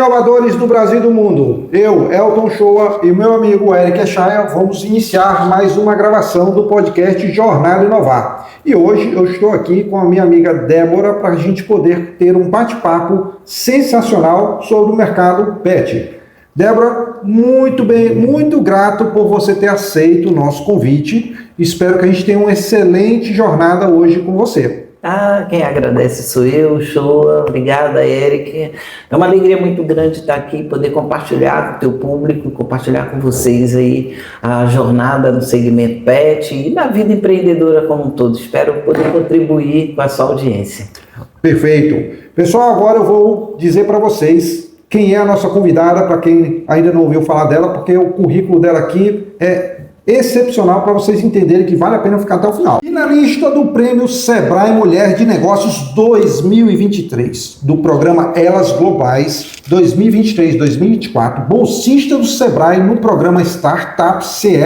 inovadores do Brasil e do mundo. Eu, Elton Shoa e meu amigo Eric Echaia vamos iniciar mais uma gravação do podcast Jornada Inovar. E hoje eu estou aqui com a minha amiga Débora para a gente poder ter um bate-papo sensacional sobre o mercado pet. Débora, muito grato por você ter aceito o nosso convite. Espero que a gente tenha uma excelente jornada hoje com você. Quem agradece sou eu, Shoa. Obrigada, Eric. É uma alegria muito grande estar aqui, poder compartilhar com o teu público, compartilhar com vocês aí a jornada no segmento pet e na vida empreendedora como um todo. Espero poder contribuir com a sua audiência. Perfeito. Pessoal, agora eu vou dizer para vocês quem é a nossa convidada, para quem ainda não ouviu falar dela, porque o currículo dela aqui é excepcional para vocês entenderem que vale a pena ficar até o final. Finalista do Prêmio Sebrae Mulher de Negócios 2023, do programa Elas Globais 2023-2024, bolsista do Sebrae no programa Startup CE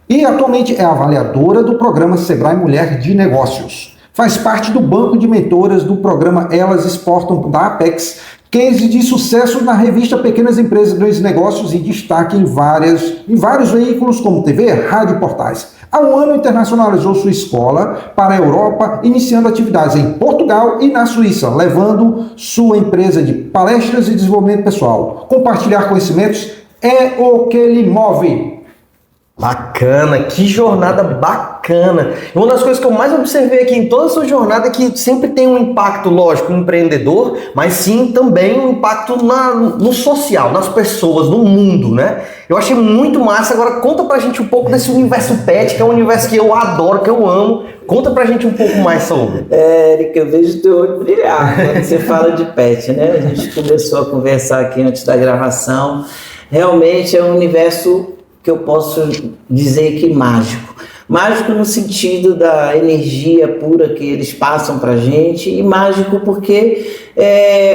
e atualmente é avaliadora do programa Sebrae Mulher de Negócios. Faz parte do banco de mentoras do programa Elas Exportam da Apex, case de sucesso na revista Pequenas Empresas e Grandes Negócios e destaque em vários veículos como TV, rádio e portais. Há um ano internacionalizou sua escola para a Europa, iniciando atividades em Portugal e na Suíça, levando sua empresa de palestras e desenvolvimento pessoal. Compartilhar conhecimentos é o que lhe move. Bacana, que jornada bacana. Uma das coisas que eu mais observei aqui em toda a sua jornada é que sempre tem um impacto, lógico, no empreendedor, mas sim também um impacto no social, nas pessoas, no mundo, né? Eu achei muito massa. Agora conta pra gente um pouco desse universo pet, que é um universo que eu adoro, que eu amo. Conta pra gente um pouco mais sobre. Eric, eu vejo o teu olho brilhar quando você fala de pet, né? A gente começou a conversar aqui antes da gravação. Realmente é um universo que eu posso dizer que mágico. Mágico no sentido da energia pura que eles passam para a gente e mágico porque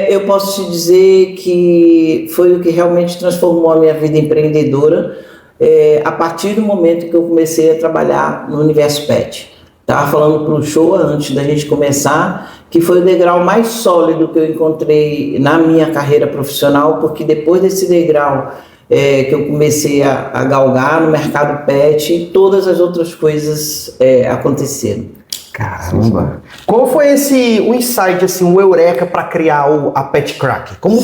eu posso te dizer que foi o que realmente transformou a minha vida empreendedora a partir do momento que eu comecei a trabalhar no universo pet. Estava falando para o Shoa antes da gente começar que foi o degrau mais sólido que eu encontrei na minha carreira profissional, porque depois desse degrau que eu comecei a galgar no mercado pet, todas as outras coisas aconteceram. Caramba! Qual foi o insight, assim, o eureka para criar a Pet Crack? Como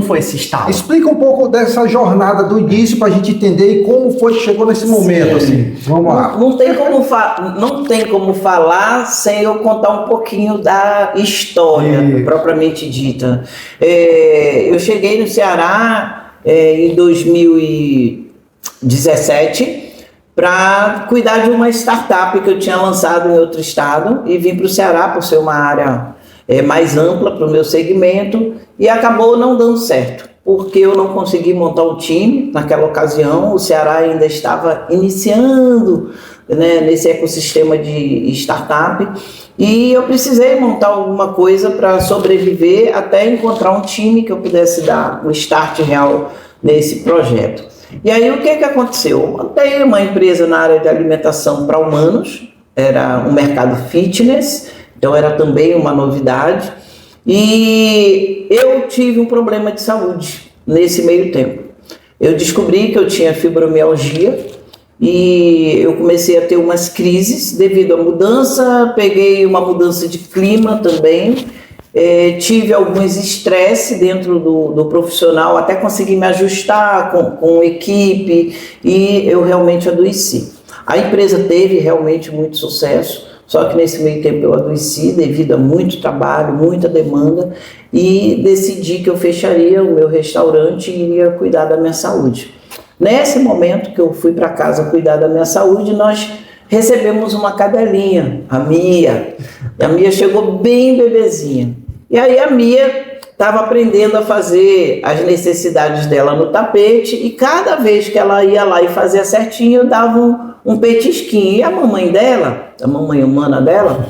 foi esse estado? Explica um pouco dessa jornada do início para a gente entender e como foi que chegou nesse momento. Assim. Vamos lá. Não tem como falar sem eu contar um pouquinho da história propriamente dita. Eu cheguei no Ceará em 2017 para cuidar de uma startup que eu tinha lançado em outro estado e vim para o Ceará por ser uma área mais ampla para o meu segmento e acabou não dando certo, porque eu não consegui montar um time naquela ocasião. O Ceará ainda estava iniciando, né, nesse ecossistema de startup e eu precisei montar alguma coisa para sobreviver até encontrar um time que eu pudesse dar um start real nesse projeto. E aí o que aconteceu? Eu montei uma empresa na área de alimentação para humanos, era um mercado fitness, então era também uma novidade e eu tive um problema de saúde nesse meio tempo. Eu descobri que eu tinha fibromialgia e eu comecei a ter umas crises devido à mudança, peguei uma mudança de clima também, tive alguns estresse dentro do profissional, até consegui me ajustar com equipe e eu realmente adoeci. A empresa teve realmente muito sucesso, só que nesse meio tempo eu adoeci devido a muito trabalho, muita demanda e decidi que eu fecharia o meu restaurante e iria cuidar da minha saúde. Nesse momento que eu fui para casa cuidar da minha saúde, nós recebemos uma cadelinha, a Mia. A Mia chegou bem bebezinha. E aí a Mia estava aprendendo a fazer as necessidades dela no tapete e cada vez que ela ia lá e fazia certinho, eu dava um petisquinho. E a mamãe dela, a mamãe humana dela,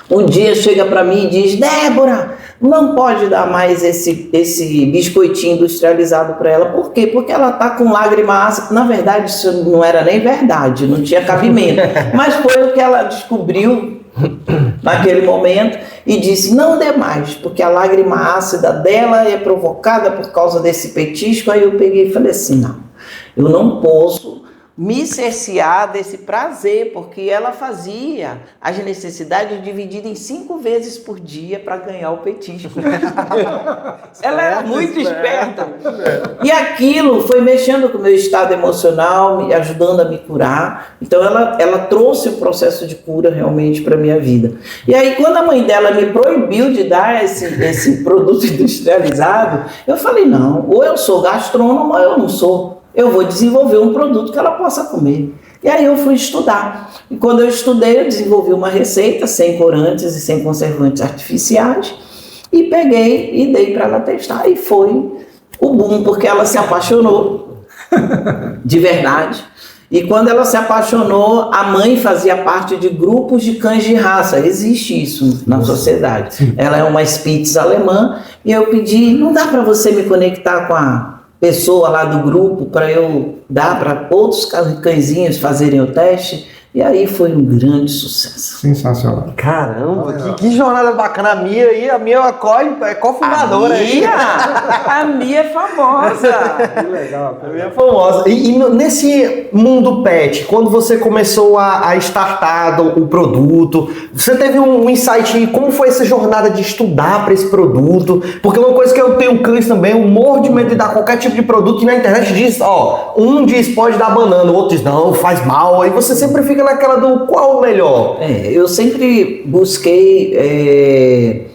um dia chega para mim e diz: Débora, não pode dar mais esse biscoitinho industrializado para ela. Por quê? Porque ela está com lágrima ácida. Na verdade, isso não era nem verdade, não tinha cabimento. Mas foi o que ela descobriu naquele momento e disse, não dê mais, porque a lágrima ácida dela é provocada por causa desse petisco. Aí eu peguei e falei assim, não, eu não posso me cercear desse prazer, porque ela fazia as necessidades divididas em 5 vezes por dia para ganhar o petisco. Ela era muito esperta. E aquilo foi mexendo com o meu estado emocional, me ajudando a me curar. Então ela trouxe o processo de cura realmente para a minha vida. E aí quando a mãe dela me proibiu de dar esse produto industrializado, eu falei, não, ou eu sou gastrônomo ou eu não sou. Eu vou desenvolver um produto que ela possa comer. E aí eu fui estudar. E quando eu estudei, eu desenvolvi uma receita sem corantes e sem conservantes artificiais. E peguei e dei para ela testar. E foi o boom, porque ela se apaixonou. De verdade. E quando ela se apaixonou, a mãe fazia parte de grupos de cães de raça. Existe isso na sociedade. Ela é uma Spitz alemã. E eu pedi, não dá para você me conectar com a pessoa lá do grupo para eu dar para outros cãezinhos fazerem o teste, e aí foi um grande sucesso. Sensacional. Caramba, que jornada bacana. A Mia é cofundadora aí. A Mia é famosa. Que legal. A Mia é famosa. E nesse mundo pet, quando você começou a startar o produto, você teve um insight, como foi essa jornada de estudar para esse produto? Porque uma coisa que eu tenho cães também, eu morro de medo de dar qualquer tipo de produto que na internet diz, um diz pode dar banana, o outro diz não, faz mal, aí você sempre fica naquela do qual o melhor. Eu sempre busquei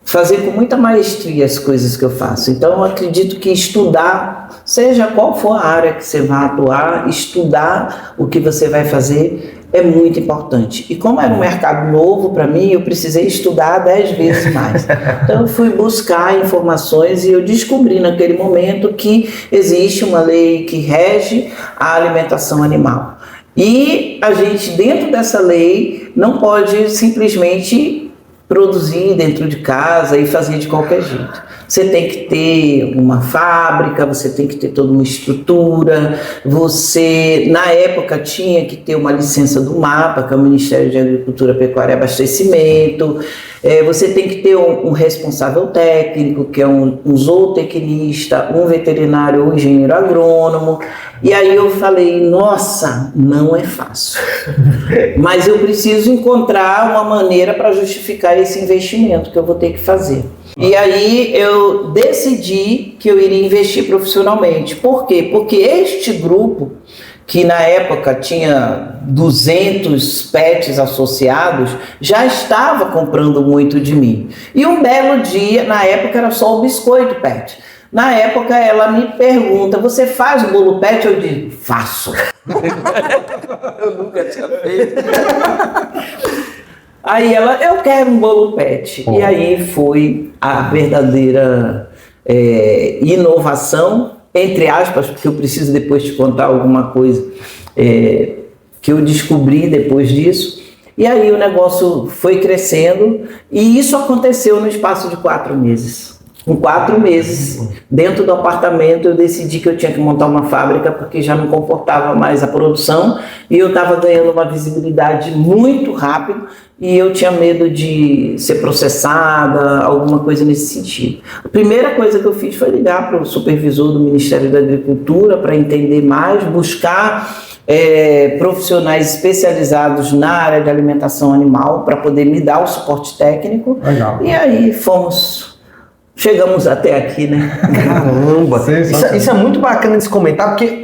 fazer com muita maestria as coisas que eu faço. Então eu acredito que estudar, seja qual for a área que você vai atuar, estudar o que você vai fazer é muito importante. E como era um mercado novo para mim, eu precisei estudar 10 vezes mais. Então eu fui buscar informações e eu descobri naquele momento que existe uma lei que rege a alimentação animal. E a gente, dentro dessa lei, não pode simplesmente produzir dentro de casa e fazer de qualquer jeito. Você tem que ter uma fábrica, você tem que ter toda uma estrutura, você, na época, tinha que ter uma licença do MAPA, que é o Ministério de Agricultura, Pecuária e Abastecimento, você tem que ter um responsável técnico, que é um zootecnista, um veterinário ou engenheiro agrônomo. E aí eu falei, nossa, não é fácil, mas eu preciso encontrar uma maneira para justificar esse investimento que eu vou ter que fazer. E aí eu decidi que eu iria investir profissionalmente. Por quê? Porque este grupo, que na época tinha 200 pets associados, já estava comprando muito de mim. E um belo dia, na época era só o biscoito pet. Na época ela me pergunta, você faz o bolo pet? Eu digo, faço. Eu nunca tinha feito. Aí ela, eu quero um bolo pet. E aí foi a verdadeira inovação, entre aspas, porque eu preciso depois te contar alguma coisa que eu descobri depois disso. E aí o negócio foi crescendo e isso aconteceu no espaço de 4 meses. Com 4 meses, dentro do apartamento, eu decidi que eu tinha que montar uma fábrica porque já não comportava mais a produção e eu estava ganhando uma visibilidade muito rápido e eu tinha medo de ser processada, alguma coisa nesse sentido. A primeira coisa que eu fiz foi ligar para o supervisor do Ministério da Agricultura para entender mais, buscar profissionais especializados na área de alimentação animal para poder me dar o suporte técnico. Legal. E aí chegamos até aqui, né? Caramba! Isso é muito bacana de se comentar, porque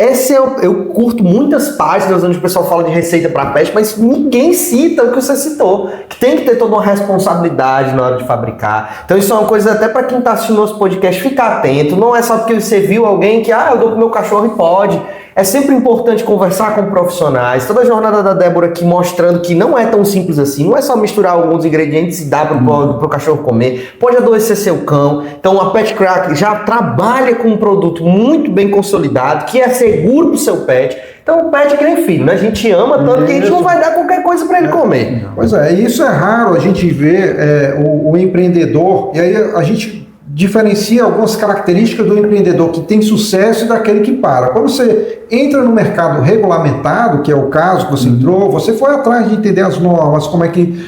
eu curto muitas páginas onde o pessoal fala de receita para pet, mas ninguém cita o que você citou, que tem que ter toda uma responsabilidade na hora de fabricar. Então isso é uma coisa até para quem está assistindo nosso podcast ficar atento, não é só porque você viu alguém que, eu dou pro meu cachorro e pode. É sempre importante conversar com profissionais. Toda a jornada da Débora aqui mostrando que não é tão simples assim. Não é só misturar alguns ingredientes e dar pro cachorro comer. Pode adoecer seu cão. Então a Pet Crack já trabalha com um produto muito bem consolidado, que é seguro pro seu pet. Então o pet é que nem filho, né? A gente ama tanto que a gente não vai dar qualquer coisa para ele comer. Pois é, isso é raro a gente ver o empreendedor, e aí a gente diferencia algumas características do empreendedor que tem sucesso e daquele que para. Quando você entra no mercado regulamentado, que é o caso que você entrou, você foi atrás de entender as normas, como é que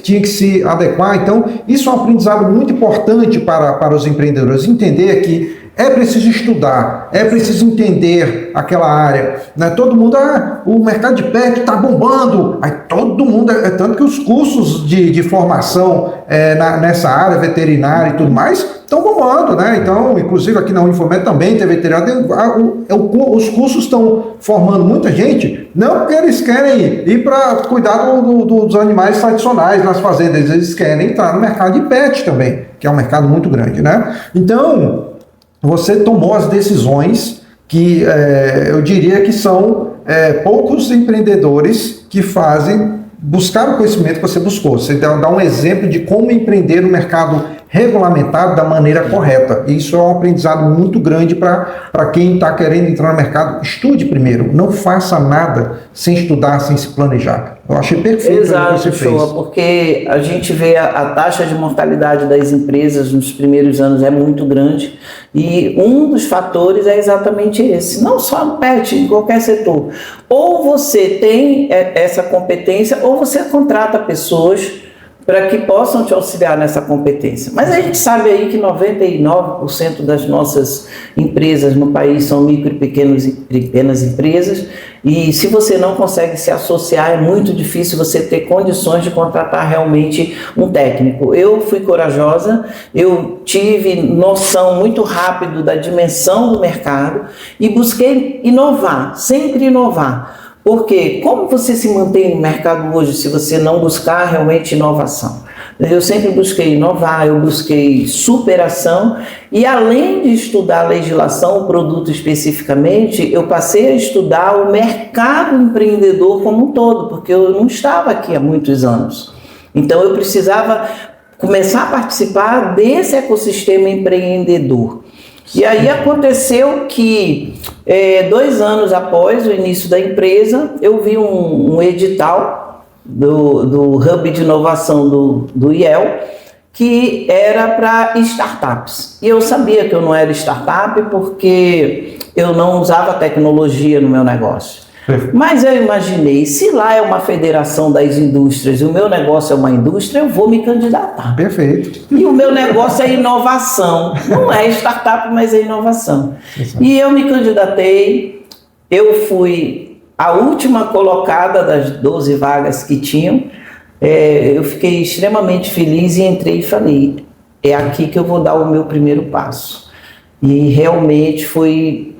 tinha que se adequar. Então, isso é um aprendizado muito importante para os empreendedores, entender que é preciso estudar, é preciso entender aquela área. Né? Todo mundo, o mercado de pet está bombando. Aí todo mundo, tanto que os cursos de formação nessa área veterinária e tudo mais estão bombando, né? Então, inclusive aqui na Unifomed também tem veterinário. Os cursos estão formando muita gente, não porque eles querem ir para cuidar dos animais tradicionais nas fazendas, eles querem entrar no mercado de pet também, que é um mercado muito grande, né? Então, você tomou as decisões que eu diria que são poucos empreendedores que buscar o conhecimento que você buscou. Você dá um exemplo de como empreender no mercado regulamentado da maneira correta. Isso é um aprendizado muito grande para quem está querendo entrar no mercado. Estude primeiro, não faça nada sem estudar, sem se planejar. Eu achei perfeito. Exato, o que você fez. Porque a gente vê a taxa de mortalidade das empresas nos primeiros anos é muito grande e um dos fatores é exatamente esse, não só no pet, em qualquer setor. Ou você tem essa competência ou você contrata pessoas para que possam te auxiliar nessa competência. Mas a gente sabe aí que 99% das nossas empresas no país são micro e pequenas empresas, e se você não consegue se associar, é muito difícil você ter condições de contratar realmente um técnico. Eu fui corajosa, eu tive noção muito rápido da dimensão do mercado e busquei inovar, sempre inovar. Porque como você se mantém no mercado hoje se você não buscar realmente inovação? Eu sempre busquei inovar, eu busquei superação e além de estudar a legislação, o produto especificamente, eu passei a estudar o mercado empreendedor como um todo, porque eu não estava aqui há muitos anos. Então eu precisava começar a participar desse ecossistema empreendedor. E aí aconteceu que 2 anos após o início da empresa, eu vi um edital do Hub de Inovação do IEL, que era para startups. E eu sabia que eu não era startup porque eu não usava tecnologia no meu negócio. Mas eu imaginei, se lá é uma federação das indústrias e o meu negócio é uma indústria, eu vou me candidatar. Perfeito. E o meu negócio é inovação. Não é startup, mas é inovação. Exato. E eu me candidatei, eu fui a última colocada das 12 vagas que tinham. Eu fiquei extremamente feliz e entrei e falei, é aqui que eu vou dar o meu primeiro passo. E realmente foi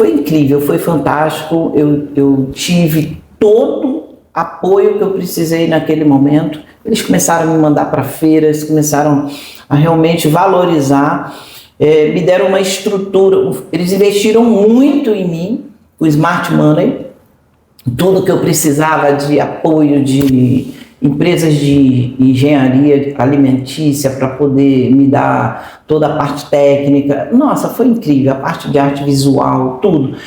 incrível, foi fantástico, eu tive todo apoio que eu precisei naquele momento. Eles começaram a me mandar para feiras, começaram a realmente valorizar, me deram uma estrutura, eles investiram muito em mim, o Smart Money, tudo que eu precisava de apoio de empresas de engenharia alimentícia para poder me dar toda a parte técnica. Nossa, foi incrível, a parte de arte visual, tudo.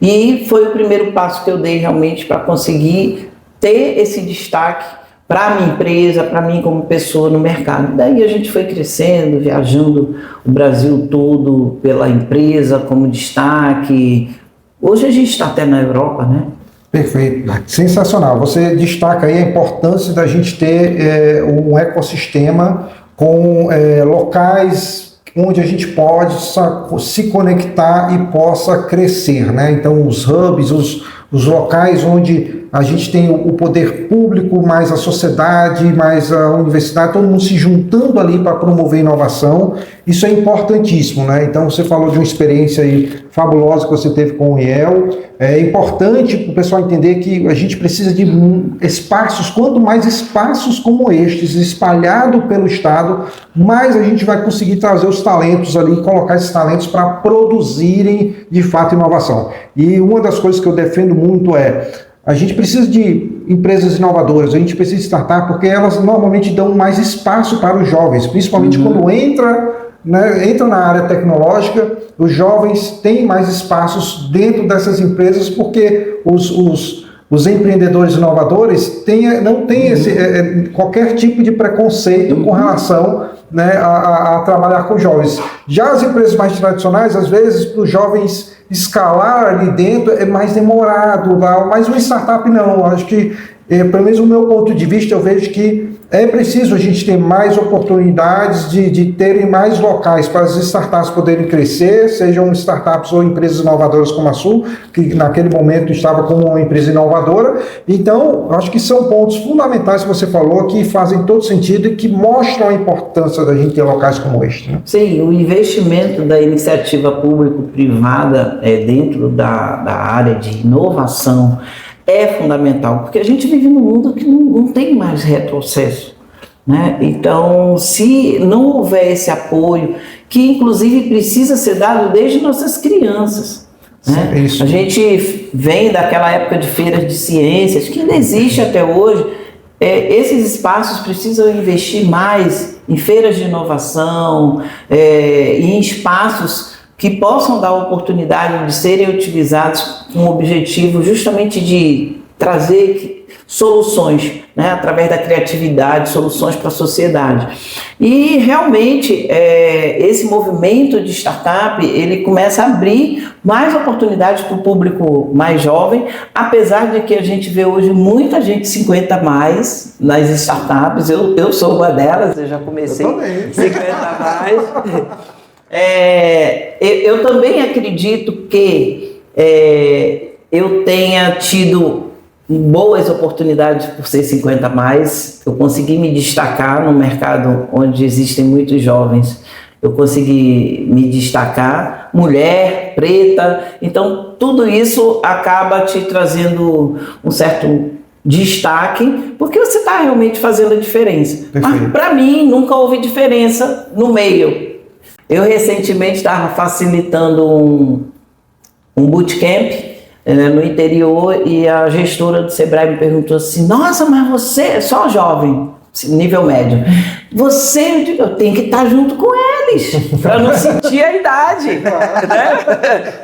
E foi o primeiro passo que eu dei realmente para conseguir ter esse destaque para a minha empresa, para mim como pessoa no mercado. Daí a gente foi crescendo, viajando o Brasil todo pela empresa como destaque. Hoje a gente está até na Europa, né? Perfeito, sensacional. Você destaca aí a importância da gente ter um ecossistema com locais onde a gente pode se conectar e possa crescer, né? Então os hubs, os locais onde a gente tem o poder público, mais a sociedade, mais a universidade, todo mundo se juntando ali para promover inovação, isso é importantíssimo, né? Então você falou de uma experiência aí fabulosa que você teve com o IEL. É importante para o pessoal entender que a gente precisa de espaços, quanto mais espaços como estes, espalhado pelo Estado, mais a gente vai conseguir trazer os talentos ali, colocar esses talentos para produzirem de fato inovação. E uma das coisas que eu defendo muito a gente precisa de empresas inovadoras, a gente precisa de startup, porque elas normalmente dão mais espaço para os jovens, principalmente quando entra na área tecnológica, os jovens têm mais espaços dentro dessas empresas, porque os os empreendedores inovadores não têm qualquer tipo de preconceito com relação, né, a trabalhar com jovens. Já as empresas mais tradicionais, às vezes, para os jovens escalar ali dentro é mais demorado, mas uma startup não. Acho que, pelo menos do meu ponto de vista, eu vejo que é preciso a gente ter mais oportunidades de terem mais locais para as startups poderem crescer, sejam startups ou empresas inovadoras como a Sul, que naquele momento estava como uma empresa inovadora. Então, acho que são pontos fundamentais que você falou, que fazem todo sentido e que mostram a importância da gente ter locais como este. Né? Sim, o investimento da iniciativa público-privada dentro da área de inovação é fundamental, porque a gente vive num mundo que não tem mais retrocesso, né? Então, se não houver esse apoio, que inclusive precisa ser dado desde nossas crianças, né? A gente vem daquela época de feiras de ciências, que ainda existe até hoje. Esses espaços precisam investir mais em feiras de inovação, em espaços que possam dar oportunidade de serem utilizados com o objetivo justamente de trazer soluções, né, através da criatividade, soluções para a sociedade. E realmente esse movimento de startup, ele começa a abrir mais oportunidades para o público mais jovem, apesar de que a gente vê hoje muita gente 50 mais nas startups. Eu sou uma delas, eu já comecei 50 mais. Eu também acredito que eu tenha tido boas oportunidades por ser 50 mais. Eu consegui me destacar no mercado onde existem muitos jovens. Eu consegui me destacar, mulher, preta. Então, tudo isso acaba te trazendo um certo destaque, porque você está realmente fazendo a diferença. Perfeito. Mas, para mim, nunca houve diferença no meio. Eu recentemente estava facilitando um bootcamp no interior e a gestora do Sebrae me perguntou assim: nossa, mas você é só jovem, nível médio. Eu tenho que estar junto com eles, para não sentir a idade. Né?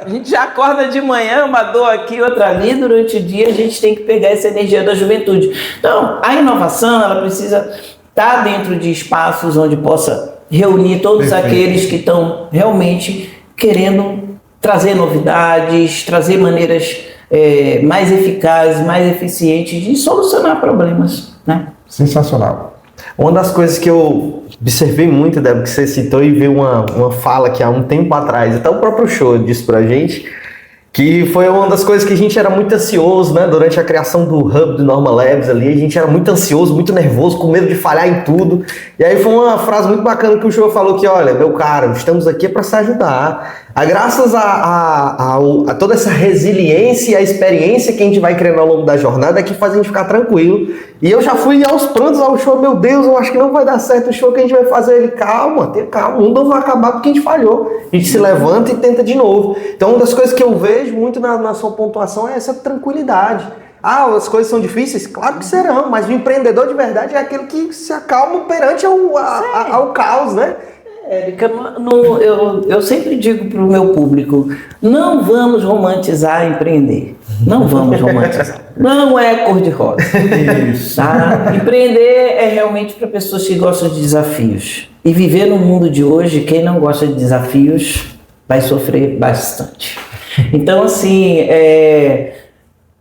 A gente já acorda de manhã, uma dor aqui, outra ali, durante o dia a gente tem que pegar essa energia da juventude. Então, a inovação, ela precisa estar dentro de espaços onde possa reunir todos aqueles que estão realmente querendo trazer novidades, trazer maneiras mais eficazes, mais eficientes de solucionar problemas. Né? Sensacional. Uma das coisas que eu observei muito, Débora, que você citou e viu uma fala que há um tempo atrás, até o próprio show disse pra gente, que foi uma das coisas que a gente era muito ansioso, né? Durante a criação do Hub do Norma Labs ali, a gente era muito ansioso, muito nervoso, com medo de falhar em tudo. E aí foi uma frase muito bacana que o show falou que, olha, meu caro, estamos aqui para se ajudar. Graças a toda essa resiliência e a experiência que a gente vai criando ao longo da jornada é que faz a gente ficar tranquilo. E eu já fui aos prantos ao show, meu Deus, eu acho que não vai dar certo o show que a gente vai fazer. Ele, calma, tenha calma, o mundo não vai acabar porque a gente falhou. A gente se levanta e tenta de novo. Então, uma das coisas que eu vejo muito na sua pontuação é essa tranquilidade. As coisas são difíceis? Claro que serão, mas o empreendedor de verdade é aquele que se acalma perante ao caos, né? Érica, eu sempre digo para o meu público, não vamos romantizar empreender. Não vamos romantizar. Não é cor-de-rosa. Tá? Empreender é realmente para pessoas que gostam de desafios. E viver no mundo de hoje, quem não gosta de desafios vai sofrer bastante. Então, assim,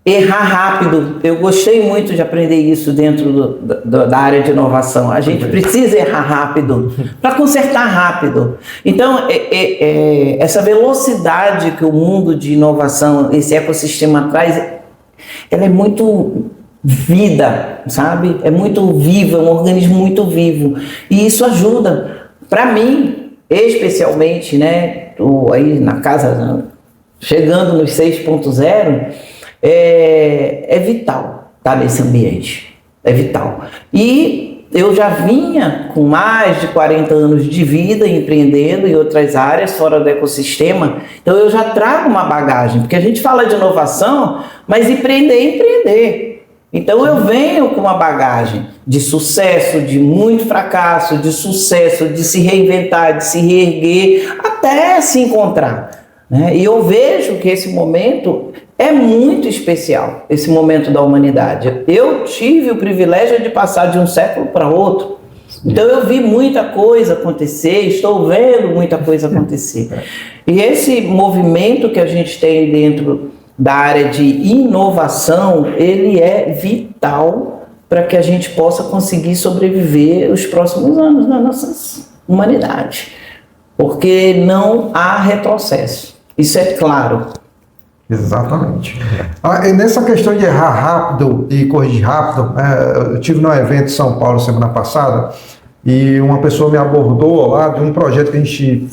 errar rápido. Eu gostei muito de aprender isso dentro da área de inovação. A gente precisa errar rápido para consertar rápido. Então, essa velocidade que o mundo de inovação, esse ecossistema traz, ela é muito vida, sabe? É muito viva, é um organismo muito vivo. E isso ajuda. Para mim, especialmente, né? Tô aí na casa, chegando nos 6.0, é vital estar nesse ambiente, é vital. E eu já vinha com mais de 40 anos de vida empreendendo em outras áreas fora do ecossistema, então eu já trago uma bagagem, porque a gente fala de inovação, mas empreender é empreender. Então eu venho com uma bagagem de sucesso, de muito fracasso, de sucesso, de se reinventar, de se reerguer, até se encontrar. Né? E eu vejo que esse momento é muito especial esse momento da humanidade. Eu tive o privilégio de passar de um século para outro, então eu vi muita coisa acontecer, estou vendo muita coisa acontecer. E esse movimento que a gente tem dentro da área de inovação, ele é vital para que a gente possa conseguir sobreviver os próximos anos na nossa humanidade, porque não há retrocesso, isso é claro. Exatamente. E nessa questão de errar rápido e corrigir rápido, eu tive num evento em São Paulo semana passada e uma pessoa me abordou lá de um projeto que a gente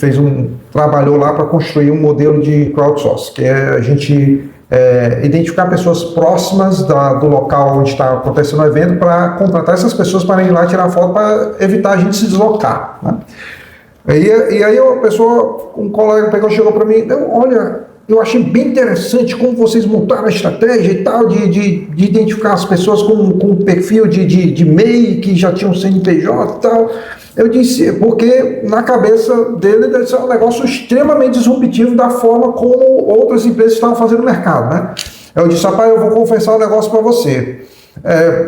trabalhou lá para construir um modelo de crowdsourcing, que é a gente identificar pessoas próximas do local onde está acontecendo o evento para contratar essas pessoas para ir lá tirar foto para evitar a gente se deslocar, né? E aí um colega chegou para mim, olha, eu achei bem interessante como vocês montaram a estratégia e tal, de identificar as pessoas com perfil de MEI, que já tinham CNPJ e tal. Eu disse, porque na cabeça dele deve ser um negócio extremamente disruptivo da forma como outras empresas estavam fazendo no mercado, né? Eu disse, rapaz, eu vou confessar um negócio para você.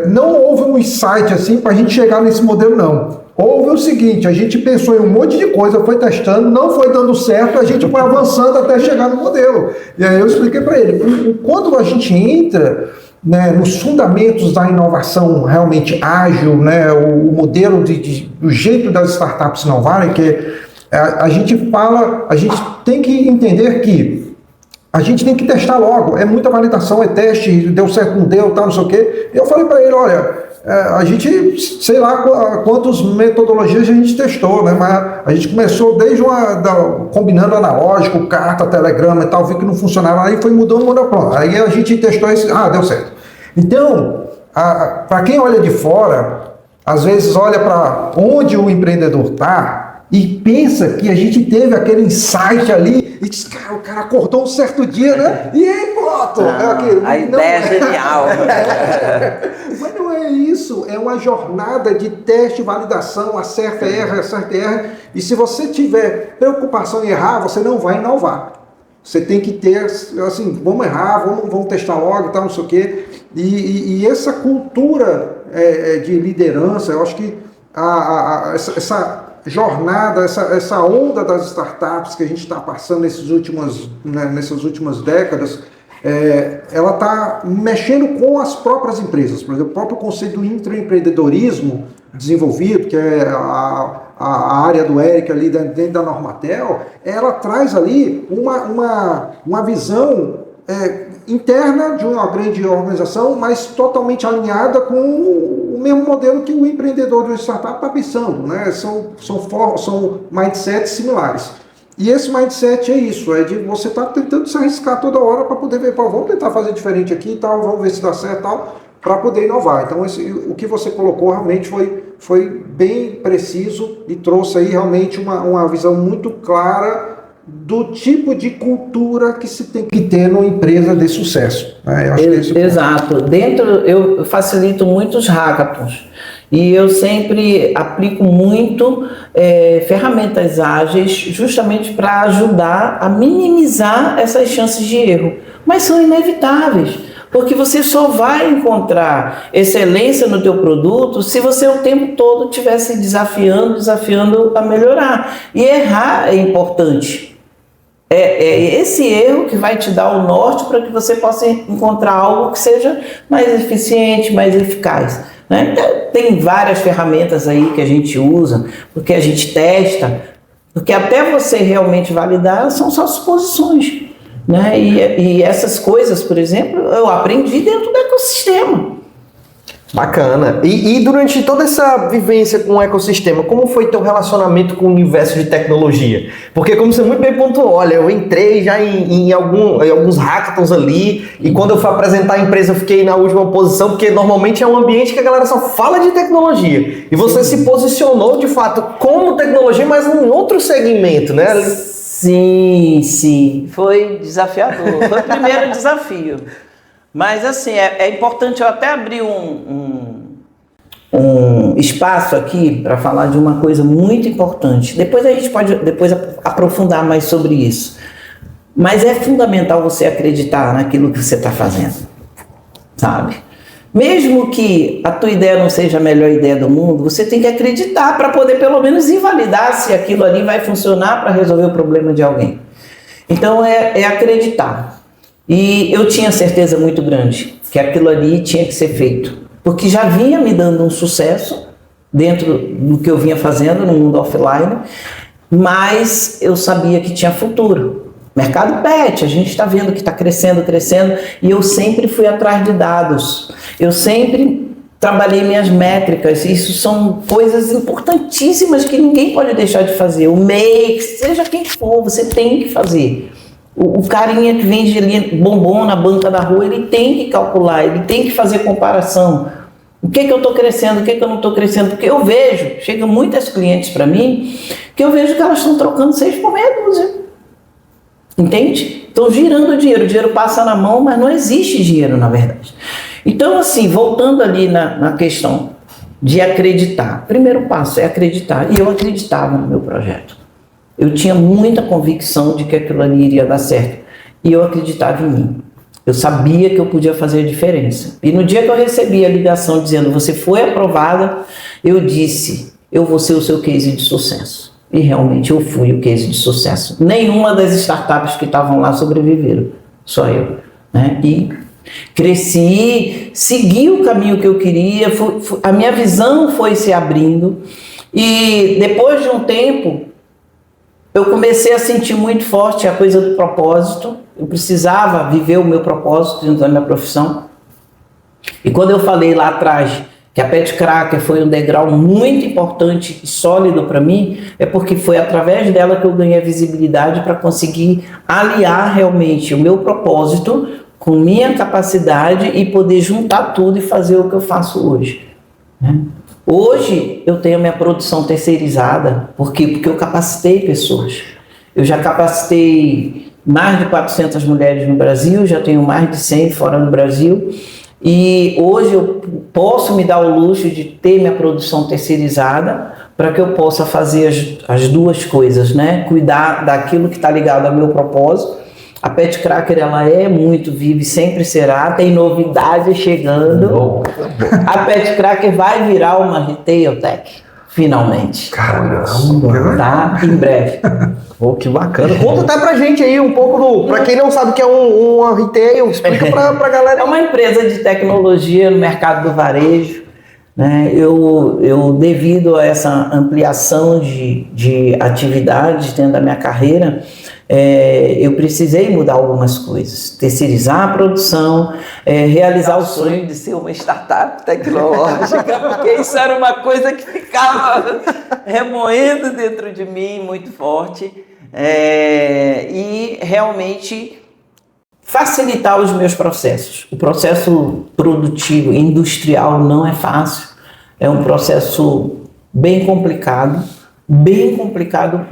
Não houve um insight assim para a gente chegar nesse modelo, não. Houve o seguinte, a gente pensou em um monte de coisa, foi testando, não foi dando certo, a gente foi avançando até chegar no modelo. E aí eu expliquei para ele, quando a gente entra, né, nos fundamentos da inovação realmente ágil, né, o modelo do jeito das startups inovarem, que a gente tem que entender que a gente tem que testar logo, é muita validação, é teste, deu certo, não deu, tal, não sei o quê. E eu falei para ele, olha, a gente, sei lá quantas metodologias a gente testou, né? Mas a gente começou desde combinando analógico, carta, telegrama e tal, viu que não funcionava, aí foi mudando, pronto. Aí a gente testou esse, deu certo. Então, para quem olha de fora, às vezes olha para onde o empreendedor está e pensa que a gente teve aquele insight ali e diz, cara, o cara acordou um certo dia, né? E aí, pronto! A ideia é genial. Mas não é isso, é uma jornada de teste, validação, acerta, erra, e se você tiver preocupação em errar, você não vai inovar. Você tem que ter, assim, vamos errar, vamos testar logo e tal, não sei o quê. E essa cultura de liderança, eu acho que essa jornada, essa onda das startups que a gente está passando nessas últimas décadas, ela está mexendo com as próprias empresas. Por exemplo, o próprio conceito do intraempreendedorismo desenvolvido, que é a área do Eric ali dentro da Normatel, ela traz ali uma visão interna de uma grande organização, mas totalmente alinhada com o mesmo modelo que o empreendedor de uma startup está pensando, né? São mindsets similares. E esse mindset é isso, é de você estar tentando se arriscar toda hora para poder ver, vamos tentar fazer diferente aqui e tal, vamos ver se dá certo e tal, para poder inovar. Então o que você colocou realmente foi bem preciso e trouxe aí realmente uma visão muito clara do tipo de cultura que se tem que ter numa empresa de sucesso, né? Eu acho que é esse Exato. Eu facilito muitos hackathons e eu sempre aplico muito ferramentas ágeis justamente para ajudar a minimizar essas chances de erro, mas são inevitáveis. Porque você só vai encontrar excelência no teu produto se você o tempo todo estiver se desafiando a melhorar. E errar é importante. É esse erro que vai te dar o norte para que você possa encontrar algo que seja mais eficiente, mais eficaz, né? Tem várias ferramentas aí que a gente usa, porque a gente testa, porque até você realmente validar são só suposições, né? E essas coisas, por exemplo, eu aprendi dentro do ecossistema. Bacana. E durante toda essa vivência com o ecossistema, como foi teu relacionamento com o universo de tecnologia? Porque como você muito bem pontuou, olha, eu entrei já em alguns hackathons ali, e quando eu fui apresentar a empresa eu fiquei na última posição, porque normalmente é um ambiente que a galera só fala de tecnologia. E você se posicionou, de fato, como tecnologia, mas em outro segmento, né? Sim. Foi desafiador. Foi o primeiro desafio. Mas, assim, é importante eu até abrir um espaço aqui para falar de uma coisa muito importante. Depois a gente pode aprofundar mais sobre isso. Mas é fundamental você acreditar naquilo que você está fazendo, sabe? Mesmo que a tua ideia não seja a melhor ideia do mundo, você tem que acreditar para poder pelo menos invalidar se aquilo ali vai funcionar para resolver o problema de alguém. Então é acreditar. E eu tinha certeza muito grande que aquilo ali tinha que ser feito, porque já vinha me dando um sucesso dentro do que eu vinha fazendo no mundo offline, mas eu sabia que tinha futuro. Mercado pet, a gente está vendo que está crescendo, e eu sempre fui atrás de dados. Eu sempre trabalhei minhas métricas, isso são coisas importantíssimas que ninguém pode deixar de fazer. O make, seja quem for, você tem que fazer. O carinha que vende bombom na banca da rua, ele tem que calcular, ele tem que fazer comparação. O que eu estou crescendo, o que eu não estou crescendo? Porque eu vejo, chegam muitas clientes para mim, que eu vejo que elas estão trocando 6 por meia dúzia. Entende? Estão girando o dinheiro passa na mão, mas não existe dinheiro na verdade. Então assim, voltando ali na questão de acreditar, primeiro passo é acreditar, e eu acreditava no meu projeto. Eu tinha muita convicção de que aquilo ali iria dar certo, e eu acreditava em mim. Eu sabia que eu podia fazer a diferença. E no dia que eu recebi a ligação dizendo você foi aprovada, eu disse, eu vou ser o seu case de sucesso. E realmente eu fui o case de sucesso. Nenhuma das startups que estavam lá sobreviveram, só eu. Né? E cresci, segui o caminho que eu queria, a minha visão foi se abrindo. E depois de um tempo, eu comecei a sentir muito forte a coisa do propósito. Eu precisava viver o meu propósito dentro da minha profissão. E quando eu falei lá atrás que a Pet Cracker foi um degrau muito importante e sólido para mim, é porque foi através dela que eu ganhei a visibilidade para conseguir aliar realmente o meu propósito com minha capacidade e poder juntar tudo e fazer o que eu faço hoje. Né? Hoje eu tenho a minha produção terceirizada, por quê? Porque eu capacitei pessoas. Eu já capacitei mais de 400 mulheres no Brasil, já tenho mais de 100 fora do Brasil. E hoje eu posso me dar o luxo de ter minha produção terceirizada para que eu possa fazer as duas coisas, né? Cuidar daquilo que está ligado ao meu propósito. A Pet Cracker, ela é muito viva e sempre será, tem novidades chegando. A Pet Cracker vai virar uma retail tech, finalmente. Caramba! Tá? Em breve. Oh, que bacana. Conta até pra gente aí um pouco pra quem não sabe o que é uma retail, explica pra galera. É uma empresa de tecnologia no mercado do varejo. Né? Eu devido a essa ampliação de atividades dentro da minha carreira, eu precisei mudar algumas coisas. Terceirizar a produção, realizar o sonho de ser uma startup tecnológica, porque isso era uma coisa que ficava remoendo dentro de mim muito forte. E realmente facilitar os meus processos. O processo produtivo, industrial não é fácil, é um processo bem complicado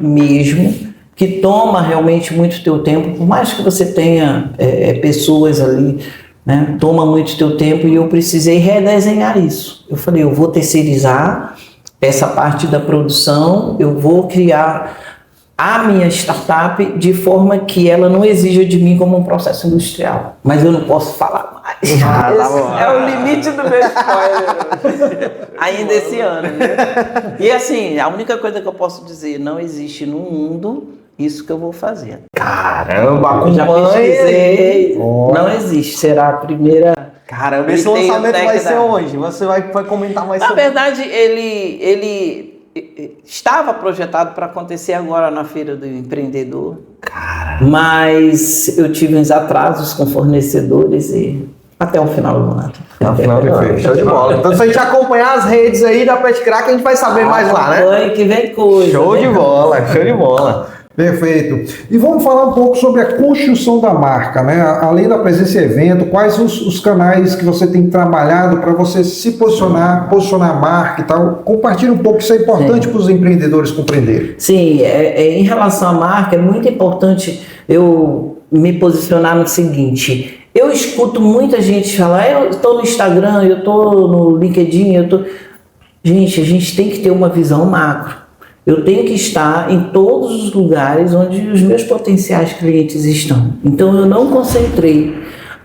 mesmo, que toma realmente muito teu tempo, por mais que você tenha pessoas ali, né, toma muito teu tempo, e eu precisei redesenhar isso. Eu falei, eu vou terceirizar essa parte da produção, eu vou criar a minha startup de forma que ela não exija de mim como um processo industrial. Mas eu não posso falar mais. Esse é o limite do meu spoiler. Ainda esse ano. Né? E assim, a única coisa que eu posso dizer, não existe no mundo isso que eu vou fazer. Caramba, eu já pesquisei, não existe. Será a primeira... Caramba, esse lançamento vai ser onde? Você vai comentar mais sobre... Na verdade, ele estava projetado para acontecer agora na Feira do Empreendedor. Caramba. Mas eu tive uns atrasos com fornecedores e até o final do ano. Até o final do ano. Show de bola. Então, se a gente acompanhar as redes aí da Pet Cracker, a gente vai saber mais lá, né? Que vem coisa. Show de bola, show de bola. Perfeito. E vamos falar um pouco sobre a construção da marca, né? Além da presença em evento, quais os canais que você tem trabalhado para você se posicionar a marca e tal? Compartilhe um pouco, isso é importante para os empreendedores compreenderem. Sim, em relação à marca, é muito importante eu me posicionar no seguinte: eu escuto muita gente falar, eu estou no Instagram, eu estou no LinkedIn, Gente, a gente tem que ter uma visão macro. eu tenho que estar em todos os lugares onde os meus potenciais clientes estão. Então, eu não concentrei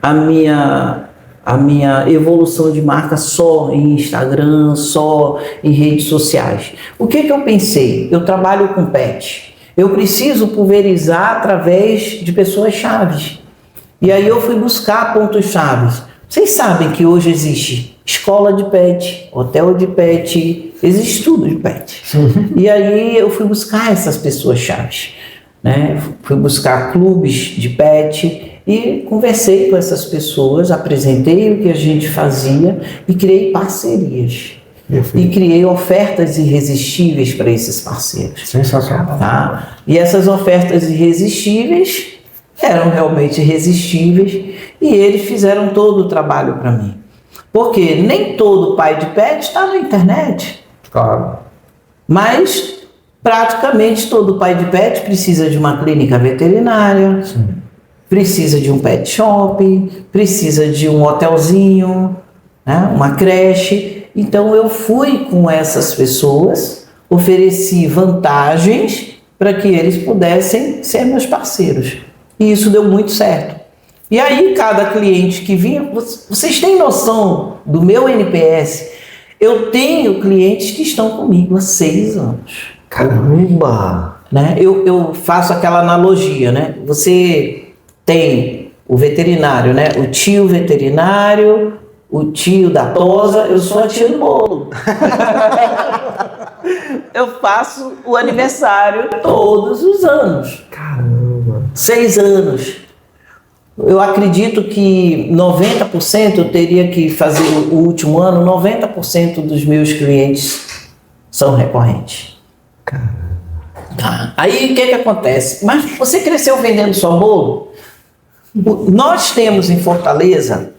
a minha evolução de marca só em Instagram, só em redes sociais. O que eu pensei? Eu trabalho com pet. Eu preciso pulverizar através de pessoas chaves. E aí eu fui buscar pontos chaves. Vocês sabem que hoje existe escola de pet, hotel de pet, existe tudo de pet. E aí eu fui buscar essas pessoas chaves, né? Fui buscar clubes de pet e conversei com essas pessoas, apresentei o que a gente fazia e criei parcerias. E criei ofertas irresistíveis para esses parceiros. Sensacional. Tá? E essas ofertas irresistíveis eram realmente irresistíveis e eles fizeram todo o trabalho para mim. Porque nem todo pai de pet está na internet. Claro. Mas praticamente todo pai de pet precisa de uma clínica veterinária, sim, precisa de um pet shop, precisa de um hotelzinho, né, uma creche. Então eu fui com essas pessoas, ofereci vantagens para que eles pudessem ser meus parceiros. E isso deu muito certo. E aí cada cliente que vinha, vocês têm noção do meu NPS? Eu tenho clientes que estão comigo há 6 anos. Caramba! Né? Eu faço aquela analogia, né? Você tem o veterinário, né? O tio veterinário, o tio da tosa, eu sou a tia do bolo. Eu faço o aniversário todos os anos. Caramba! 6 anos. Eu acredito que 90% eu teria que fazer o último ano, 90% dos meus clientes são recorrentes. Caramba. Tá. Aí o que acontece? Mas você cresceu vendendo só bolo? Nós temos em Fortaleza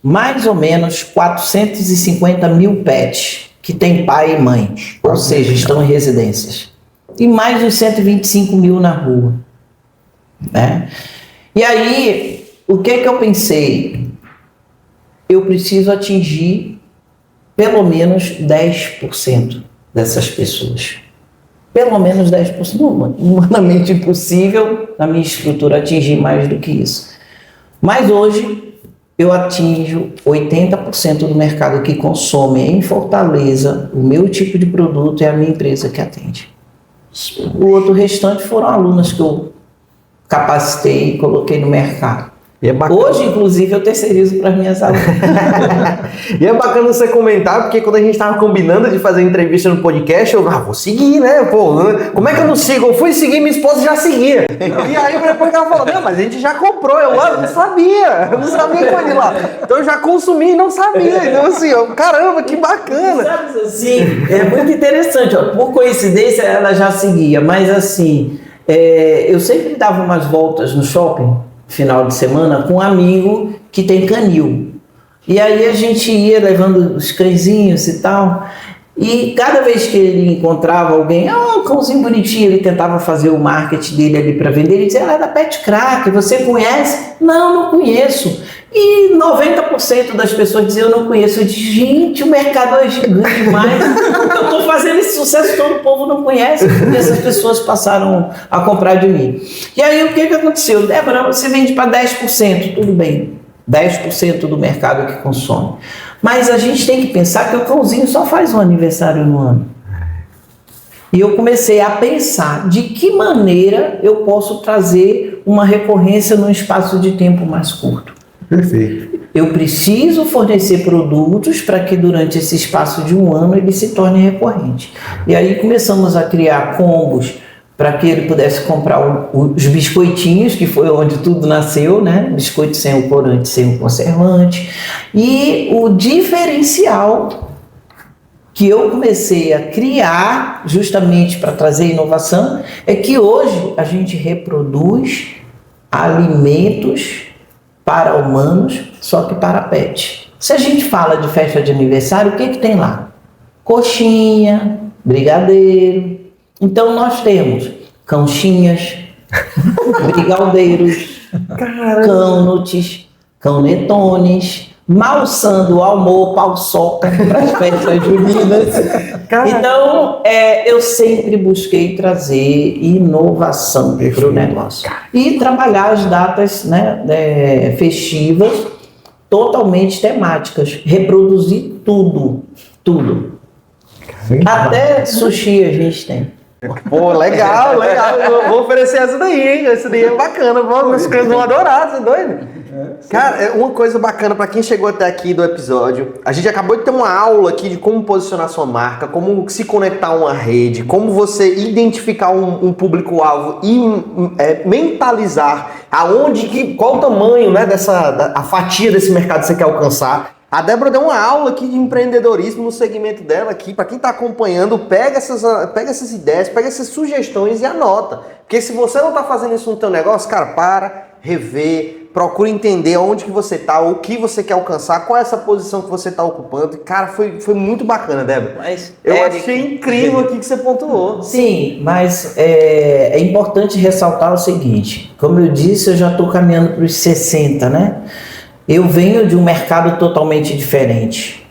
mais ou menos 450 mil pets que tem pai e mãe, ou seja, estão em residências. E mais uns 125 mil na rua. Né? E aí, o que eu pensei? Eu preciso atingir pelo menos 10% dessas pessoas. Pelo menos 10%. Humanamente impossível, na minha estrutura, atingir mais do que isso. Mas hoje, eu atinjo 80% do mercado que consome em Fortaleza o meu tipo de produto, é a minha empresa que atende. O outro restante foram alunas que eu capacitei e coloquei no mercado. E é hoje, inclusive, eu terceirizo para as minhas alunas. E é bacana você comentar, porque quando a gente estava combinando de fazer entrevista no podcast, eu vou seguir, né? Pô, como é que eu não sigo? Eu fui seguir, minha esposa já seguia. E aí depois ela falou, não, mas a gente já comprou. Eu não sabia que foi de lá. Então eu já consumi e não sabia. Então assim, caramba, que bacana. Sabe assim, é muito interessante. Ó, por coincidência, ela já seguia, mas assim, eu sempre dava umas voltas no shopping, final de semana, com um amigo que tem canil. E aí a gente ia levando os cãezinhos e tal, e cada vez que ele encontrava alguém, um cãozinho bonitinho, ele tentava fazer o marketing dele ali para vender, ele dizia, ela é da Pet Crack, você conhece? Não conheço. E 90% das pessoas diziam, eu não conheço. Eu disse, gente, o mercado é gigante demais. Eu estou fazendo esse sucesso, todo o povo não conhece, porque essas pessoas passaram a comprar de mim. E aí o que aconteceu? Débora, você vende para 10%, tudo bem. 10% do mercado que consome. Mas a gente tem que pensar que o cãozinho só faz um aniversário no ano. E eu comecei a pensar de que maneira eu posso trazer uma recorrência num espaço de tempo mais curto. Perfeito. Eu preciso fornecer produtos para que durante esse espaço de um ano ele se torne recorrente. E aí começamos a criar combos para que ele pudesse comprar os biscoitinhos, que foi onde tudo nasceu, né? Biscoito sem o corante, sem o conservante. E o diferencial que eu comecei a criar justamente para trazer inovação é que hoje a gente reproduz alimentos para humanos, só que para pet. Se a gente fala de festa de aniversário, o que tem lá? Coxinha, brigadeiro. Então nós temos conchinhas, brigadeiros, cãonotes, cãonetones, malçando o almoço, paçoca para as festas juninas. Então, eu sempre busquei trazer inovação para o negócio. E trabalhar as datas, né, festivas totalmente temáticas. Reproduzir tudo. Até sushi a gente tem. Pô, legal. Eu vou oferecer essa daí, hein? Essa daí é bacana. Meus clientes vão adorar, você é doido? Cara, uma coisa bacana pra quem chegou até aqui do episódio, a gente acabou de ter uma aula aqui de como posicionar sua marca, como se conectar a uma rede, como você identificar um público-alvo e mentalizar qual o tamanho, né, a fatia desse mercado que você quer alcançar. A Débora deu uma aula aqui de empreendedorismo no segmento dela aqui. Para quem está acompanhando, pega essas ideias, pega essas sugestões e anota. Porque se você não está fazendo isso no teu negócio, cara, rever, procura entender onde que você está, o que você quer alcançar, qual é essa posição que você está ocupando. E, cara, foi muito bacana, Débora. Mas, eu achei incrível aqui que você pontuou. Sim, mas é importante ressaltar o seguinte. Como eu disse, eu já estou caminhando para os 60, né? Eu venho de um mercado totalmente diferente.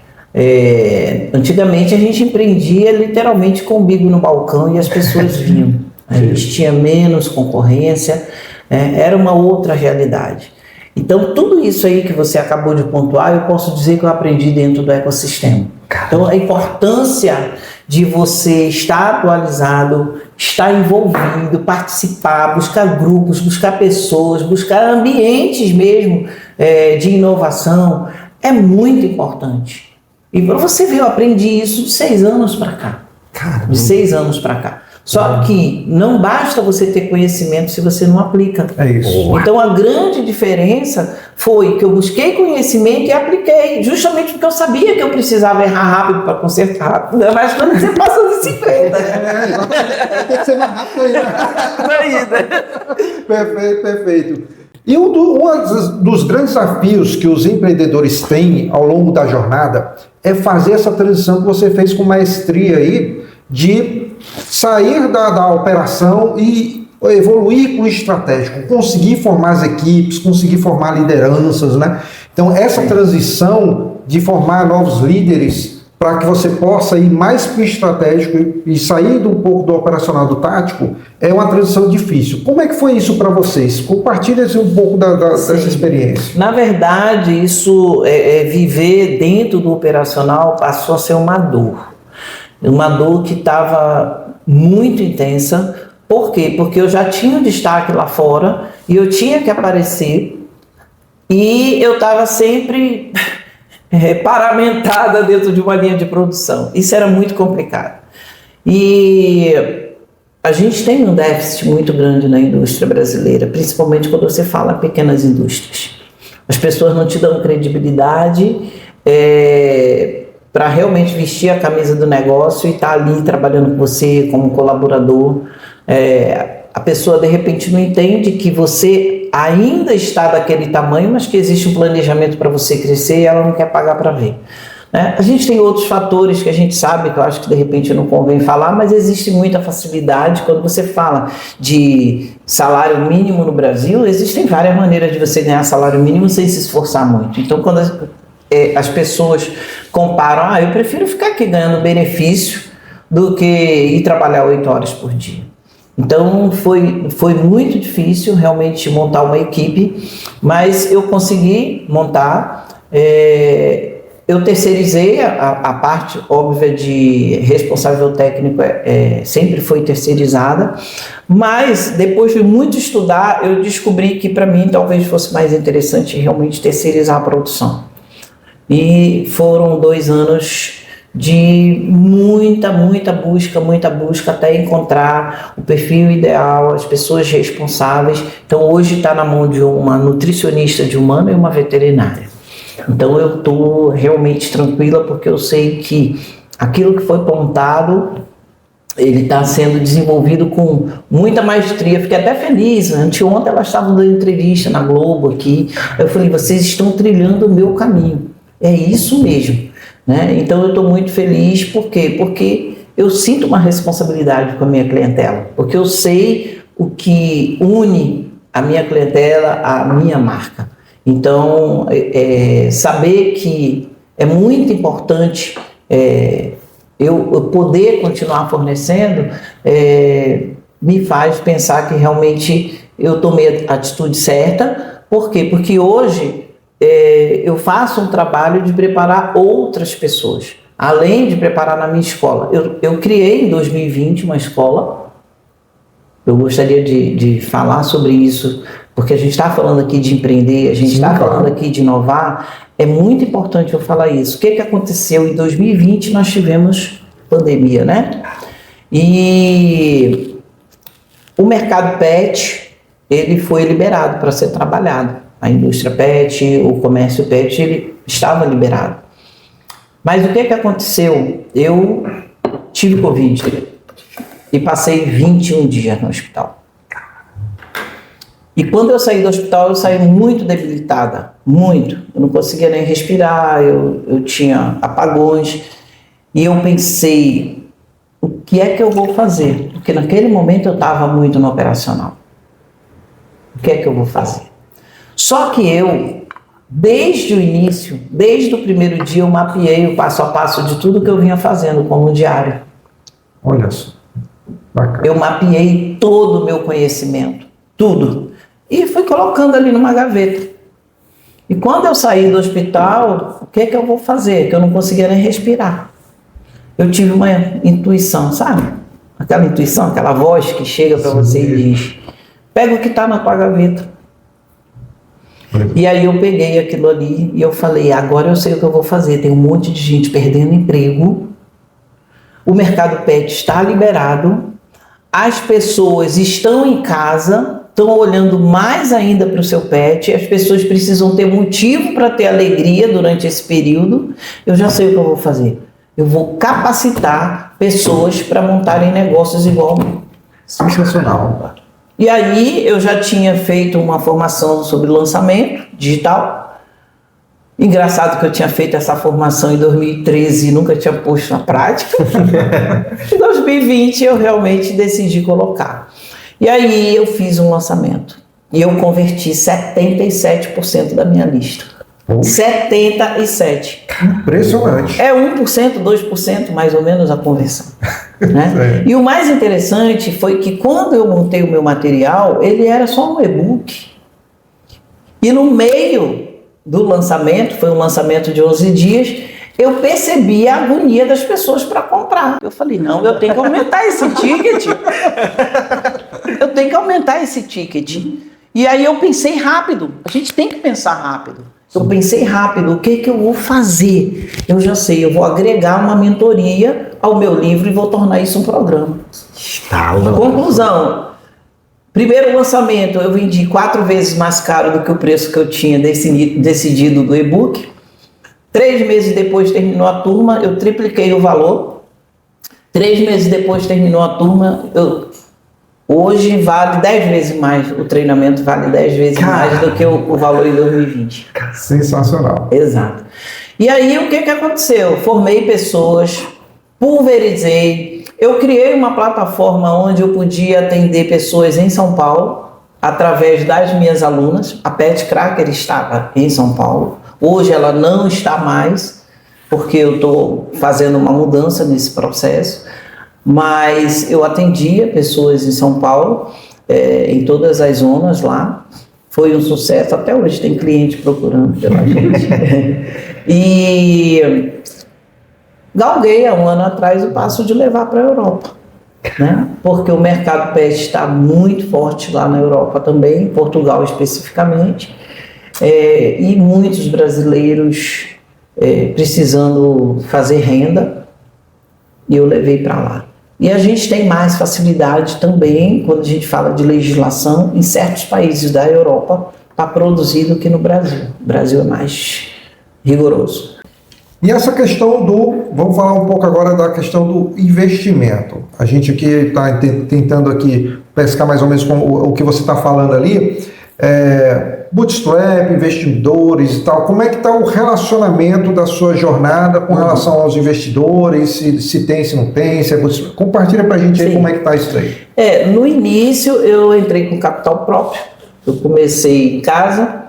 Antigamente a gente empreendia literalmente com o umbigo no balcão e as pessoas vinham. A gente tinha menos concorrência, era uma outra realidade. Então tudo isso aí que você acabou de pontuar, eu posso dizer que eu aprendi dentro do ecossistema. Então a importância de você estar atualizado, estar envolvido, participar, buscar grupos, buscar pessoas, buscar ambientes mesmo de inovação, é muito importante. E para você ver, eu aprendi isso de 6 anos para cá. Caramba. De 6 anos para cá. Só que não basta você ter conhecimento se você não aplica. É isso. Então a grande diferença foi que eu busquei conhecimento e apliquei, justamente porque eu sabia que eu precisava errar rápido para consertar rápido. Mas quando você passa de 50. Tem que ser mais rápido aí. Perfeito. E um dos grandes desafios que os empreendedores têm ao longo da jornada é fazer essa transição que você fez com maestria aí, de sair da operação e evoluir com o estratégico, conseguir formar as equipes, conseguir formar lideranças, né? Então, essa transição de formar novos líderes para que você possa ir mais para o estratégico e sair um pouco do operacional do tático, é uma transição difícil. Como é que foi isso para vocês? Compartilha um pouco dessa experiência. Na verdade, isso viver dentro do operacional passou a ser uma dor. Uma dor que estava muito intensa. Por quê? Porque eu já tinha um destaque lá fora e eu tinha que aparecer e eu estava sempre paramentada dentro de uma linha de produção. Isso era muito complicado. E a gente tem um déficit muito grande na indústria brasileira, principalmente quando você fala pequenas indústrias. As pessoas não te dão credibilidade para realmente vestir a camisa do negócio e estar ali trabalhando com você como colaborador. A pessoa de repente não entende que você ainda está daquele tamanho, mas que existe um planejamento para você crescer e ela não quer pagar para ver. A gente tem outros fatores que a gente sabe, que eu acho que de repente não convém falar, mas existe muita facilidade. Quando você fala de salário mínimo no Brasil, existem várias maneiras de você ganhar salário mínimo sem se esforçar muito. Então, quando as pessoas comparam, eu prefiro ficar aqui ganhando benefício do que ir trabalhar 8 horas por dia. Então foi muito difícil realmente montar uma equipe, mas eu consegui montar. Eu terceirizei a parte óbvia de responsável técnico, sempre foi terceirizada, mas depois de muito estudar, eu descobri que para mim talvez fosse mais interessante realmente terceirizar a produção. E foram 2 anos de muita busca até encontrar o perfil ideal, as pessoas responsáveis. Então hoje está na mão de uma nutricionista de humano e uma veterinária. Então eu estou realmente tranquila porque eu sei que aquilo que foi montado, ele está sendo desenvolvido com muita maestria. Fiquei até feliz, anteontem elas estavam dando entrevista na Globo aqui, eu falei, vocês estão trilhando o meu caminho, é isso mesmo. Então eu estou muito feliz, por quê? Porque eu sinto uma responsabilidade com a minha clientela, porque eu sei o que une a minha clientela à minha marca. Então, saber que é muito importante eu poder continuar fornecendo me faz pensar que realmente eu tomei a atitude certa. Por quê? Porque hoje eu faço um trabalho de preparar outras pessoas, além de preparar na minha escola. Eu criei em 2020 uma escola. Eu gostaria de falar sobre isso, porque a gente está falando aqui de empreender, a gente está falando aqui de inovar. É muito importante eu falar isso. O que aconteceu em 2020? Nós tivemos pandemia, né? E o mercado pet, ele foi liberado para ser trabalhado. A indústria pet, o comércio pet, ele estava liberado. Mas o que aconteceu? Eu tive Covid e passei 21 dias no hospital. E quando eu saí do hospital, eu saí muito debilitada, muito. Eu não conseguia nem respirar, eu tinha apagões. E eu pensei, o que é que eu vou fazer? Porque naquele momento eu estava muito no operacional. O que é que eu vou fazer? Só que eu, desde o início, desde o primeiro dia, eu mapeei o passo a passo de tudo que eu vinha fazendo como diário. Olha só. Bacana. Eu mapeei todo o meu conhecimento, tudo. E fui colocando ali numa gaveta. E quando eu saí do hospital, o que é que eu vou fazer? Que eu não conseguia nem respirar. Eu tive uma intuição, sabe? Aquela intuição, aquela voz que chega para você e diz: pega o que está na tua gaveta. E aí eu peguei aquilo ali e eu falei: agora eu sei o que eu vou fazer. Tem um monte de gente perdendo emprego. O mercado pet está liberado. As pessoas estão em casa, estão olhando mais ainda para o seu pet. As pessoas precisam ter motivo para ter alegria durante esse período. Eu já sei o que eu vou fazer. Eu vou capacitar pessoas para montarem negócios igual ao meu. Sensacional. E aí eu já tinha feito uma formação sobre lançamento digital. Engraçado que eu tinha feito essa formação em 2013 e nunca tinha posto na prática. Em 2020 eu realmente decidi colocar. E aí eu fiz um lançamento. E eu converti 77% da minha lista. 77%. Impressionante. É 1%, 2% mais ou menos a conversão. Né? E o mais interessante foi que quando eu montei o meu material, ele era só um e-book. E no meio do lançamento, foi um lançamento de 11 dias, eu percebi a agonia das pessoas para comprar. Eu falei: não, eu tenho que aumentar esse ticket. Eu tenho que aumentar esse ticket. E aí eu pensei rápido. A gente tem que pensar rápido. Eu pensei rápido, o que eu vou fazer? Eu já sei, eu vou agregar uma mentoria ao meu livro e vou tornar isso um programa. Conclusão: primeiro lançamento, eu vendi 4 vezes mais caro do que o preço que eu tinha decidido do e-book. 3 meses depois terminou a turma, eu tripliquei o valor. 3 meses depois terminou a turma, hoje vale 10 vezes mais, o treinamento vale 10 vezes mais do que o valor em 2020. Sensacional. Exato. E aí o que aconteceu? Formei pessoas, pulverizei, eu criei uma plataforma onde eu podia atender pessoas em São Paulo, através das minhas alunas. A Pet Cracker estava em São Paulo, hoje ela não está mais, porque eu estou fazendo uma mudança nesse processo. Mas eu atendia pessoas em São Paulo, em todas as zonas lá. Foi um sucesso, até hoje tem cliente procurando pela gente. E galguei há um ano atrás o passo de levar para a Europa, né? Porque o mercado pet está muito forte lá na Europa também, em Portugal especificamente, e muitos brasileiros precisando fazer renda, e eu levei para lá. E a gente tem mais facilidade também, quando a gente fala de legislação, em certos países da Europa, para produzir do que no Brasil. O Brasil é mais rigoroso. E essa questão vamos falar um pouco agora da questão do investimento. A gente aqui está tentando aqui pescar mais ou menos com o que você está falando ali. Bootstrap, investidores e tal, como é que está o relacionamento da sua jornada com relação aos investidores, se tem, se não tem, compartilha para a gente aí. Sim. Como é que está isso aí. No início eu entrei com capital próprio, eu comecei em casa,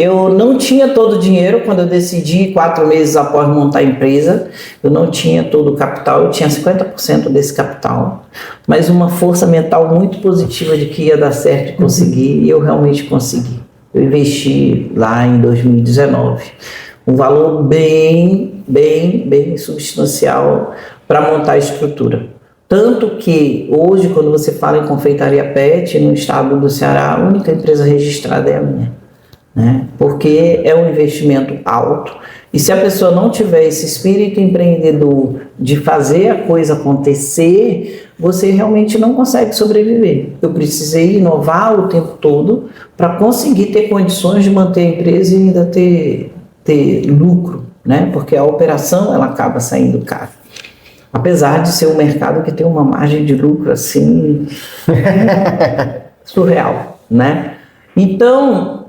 Eu não tinha todo o dinheiro quando eu decidi, 4 meses após montar a empresa, eu não tinha todo o capital, eu tinha 50% desse capital, mas uma força mental muito positiva de que ia dar certo e conseguir, e eu realmente consegui. Eu investi lá em 2019, um valor bem substancial para montar a estrutura. Tanto que hoje, quando você fala em confeitaria pet no estado do Ceará, a única empresa registrada é a minha, né? Porque é um investimento alto. E se a pessoa não tiver esse espírito empreendedor de fazer a coisa acontecer, você realmente não consegue sobreviver. Eu precisei inovar o tempo todo para conseguir ter condições de manter a empresa e ainda ter lucro, né? Porque a operação ela acaba saindo cara. Apesar de ser um mercado que tem uma margem de lucro assim surreal, né? Então,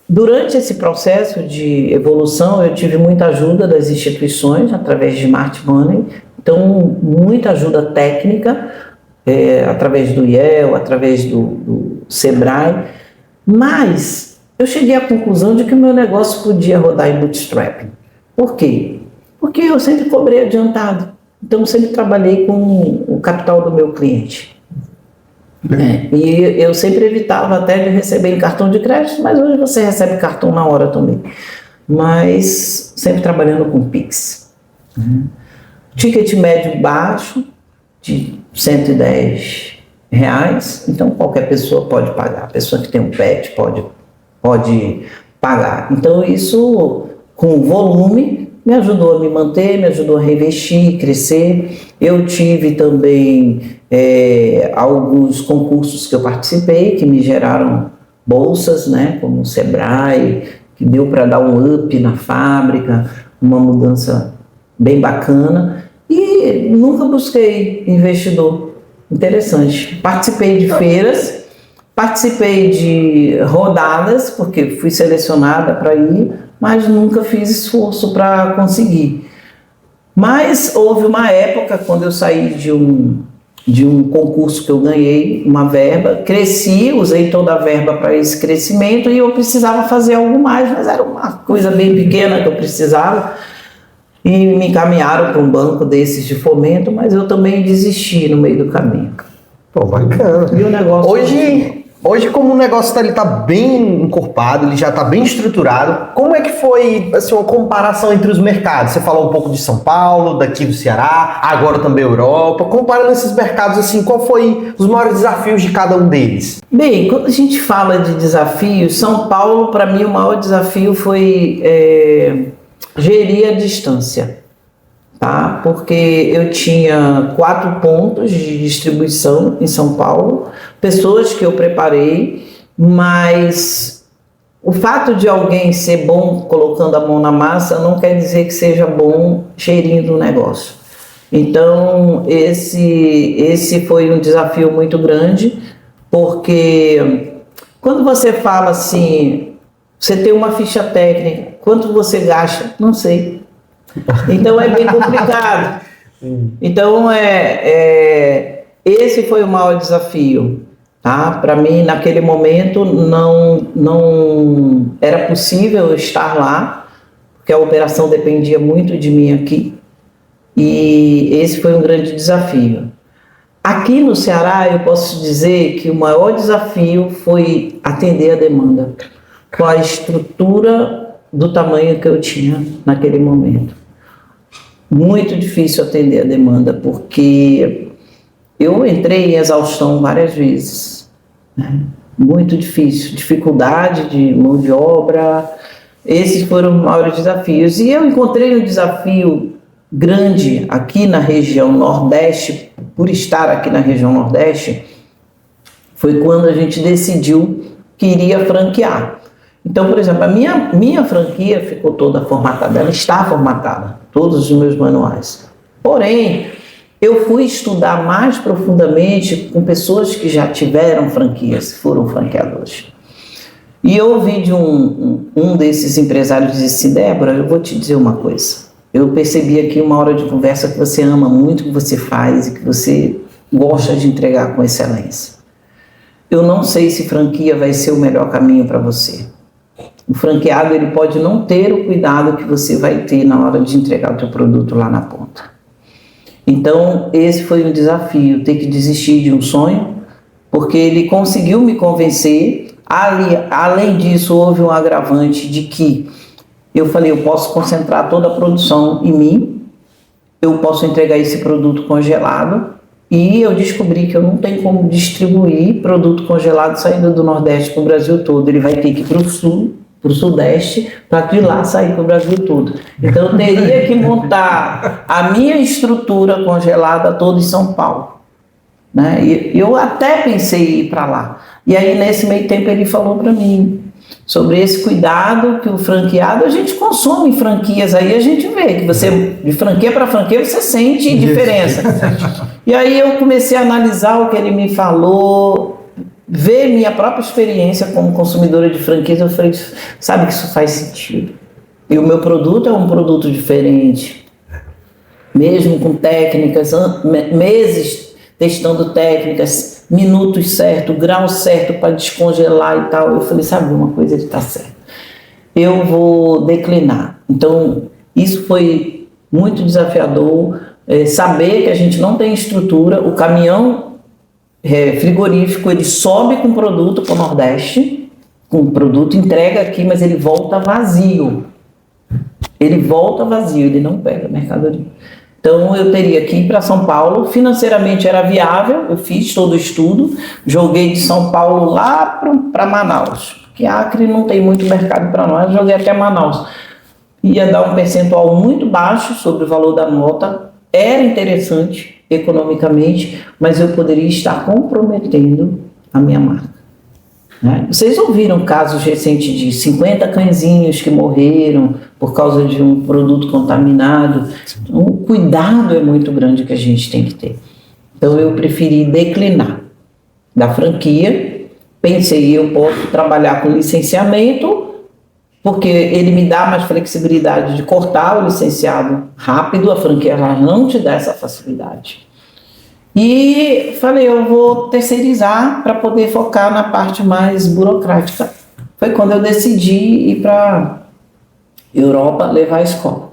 durante esse processo de evolução, eu tive muita ajuda das instituições através de Smart Money, então muita ajuda técnica através do IEL, através do Sebrae, mas eu cheguei à conclusão de que o meu negócio podia rodar em bootstrapping. Por quê? Porque eu sempre cobrei adiantado, então eu sempre trabalhei com o capital do meu cliente. E eu sempre evitava até de receber em cartão de crédito, mas hoje você recebe cartão na hora também. Mas sempre trabalhando com Pix. Ticket médio baixo, de R$110, então qualquer pessoa pode pagar. A pessoa que tem um pet pode pagar. Então isso, com volume, me ajudou a me manter, me ajudou a reinvestir, crescer. Eu tive também alguns concursos que eu participei, que me geraram bolsas, né, como o Sebrae, que deu para dar um up na fábrica, uma mudança bem bacana. E nunca busquei investidor. Interessante. Participei de feiras, participei de rodadas, porque fui selecionada para ir, mas nunca fiz esforço para conseguir. Mas houve uma época, quando eu saí de um concurso que eu ganhei, uma verba, cresci, usei toda a verba para esse crescimento e eu precisava fazer algo mais, mas era uma coisa bem pequena que eu precisava. E me encaminharam para um banco desses de fomento, mas eu também desisti no meio do caminho. Pô, bacana. E o negócio... Hoje, como o negócio ele está bem encorpado, ele já está bem estruturado, como é que foi assim, uma comparação entre os mercados? Você falou um pouco de São Paulo, daqui do Ceará, agora também Europa. Comparando esses mercados, assim, qual foi os maiores desafios de cada um deles? Bem, quando a gente fala de desafios, São Paulo, para mim, o maior desafio foi gerir a distância. Tá? Porque eu tinha 4 pontos de distribuição em São Paulo, pessoas que eu preparei, mas o fato de alguém ser bom colocando a mão na massa não quer dizer que seja bom gerindo o negócio. Então, esse foi um desafio muito grande, porque quando você fala assim, você tem uma ficha técnica, quanto você gasta? Não sei. Então é bem complicado. Então esse foi o maior desafio, tá? Para mim, naquele momento, não era possível eu estar lá, porque a operação dependia muito de mim aqui, e esse foi um grande desafio. Aqui no Ceará, eu posso dizer que o maior desafio foi atender a demanda, com a estrutura do tamanho que eu tinha naquele momento. Muito difícil atender a demanda, porque eu entrei em exaustão várias vezes, né? Muito difícil, dificuldade de mão de obra, esses foram os maiores desafios. E eu encontrei um desafio grande aqui na região Nordeste, por estar aqui na região Nordeste, foi quando a gente decidiu que iria franquear. Então, por exemplo, a minha franquia ficou toda formatada, ela está formatada, todos os meus manuais. Porém, eu fui estudar mais profundamente com pessoas que já tiveram franquias, foram franqueadores. E eu ouvi de um desses empresários dizer assim, Débora, eu vou te dizer uma coisa. Eu percebi aqui uma hora de conversa que você ama muito o que você faz e que você gosta de entregar com excelência. eu não sei se franquia vai ser o melhor caminho para você. O franqueado, ele pode não ter o cuidado que você vai ter na hora de entregar o teu produto lá na ponta. Então, esse foi um desafio, ter que desistir de um sonho, porque ele conseguiu me convencer. Além disso, houve um agravante de que eu falei, eu posso concentrar toda a produção em mim, eu posso entregar esse produto congelado, e eu descobri que eu não tenho como distribuir produto congelado saindo do Nordeste para o Brasil todo. Ele vai ter que ir para o Sul, para o Sudeste, para de lá sair para o Brasil todo. Então eu teria que montar a minha estrutura congelada toda em São Paulo, né? E eu até pensei em ir para lá. E aí nesse meio tempo ele falou para mim sobre esse cuidado que o franqueado, a gente consome franquias aí, a gente vê que você, de franquia para franquia, você sente diferença. E aí eu comecei a analisar o que ele me falou, ver minha própria experiência como consumidora de franquias. Eu falei, sabe que isso faz sentido. E o meu produto é um produto diferente, mesmo com técnicas, meses testando técnicas, minutos certos, grau certo para descongelar e tal. Eu falei, sabe uma coisa, ele está certo. Eu vou declinar. Então, isso foi muito desafiador, saber que a gente não tem estrutura. O caminhão frigorífico, ele sobe com produto para o Nordeste, com produto, entrega aqui, mas ele volta vazio. Ele volta vazio, ele não pega mercadoria. Então eu teria que ir para São Paulo, financeiramente era viável, eu fiz todo o estudo, joguei de São Paulo lá para Manaus, porque Acre não tem muito mercado para nós, joguei até Manaus. Ia dar um percentual muito baixo sobre o valor da nota, era interessante economicamente, mas eu poderia estar comprometendo a minha marca, né? Vocês ouviram casos recentes de 50 cãezinhos que morreram por causa de um produto contaminado. Então, o cuidado é muito grande que a gente tem que ter. Então eu preferi declinar da franquia, pensei, eu posso trabalhar com licenciamento, porque ele me dá mais flexibilidade de cortar o licenciado rápido, a franquia já não te dá essa facilidade. E falei, eu vou terceirizar para poder focar na parte mais burocrática. Foi quando eu decidi ir para Europa levar a escola.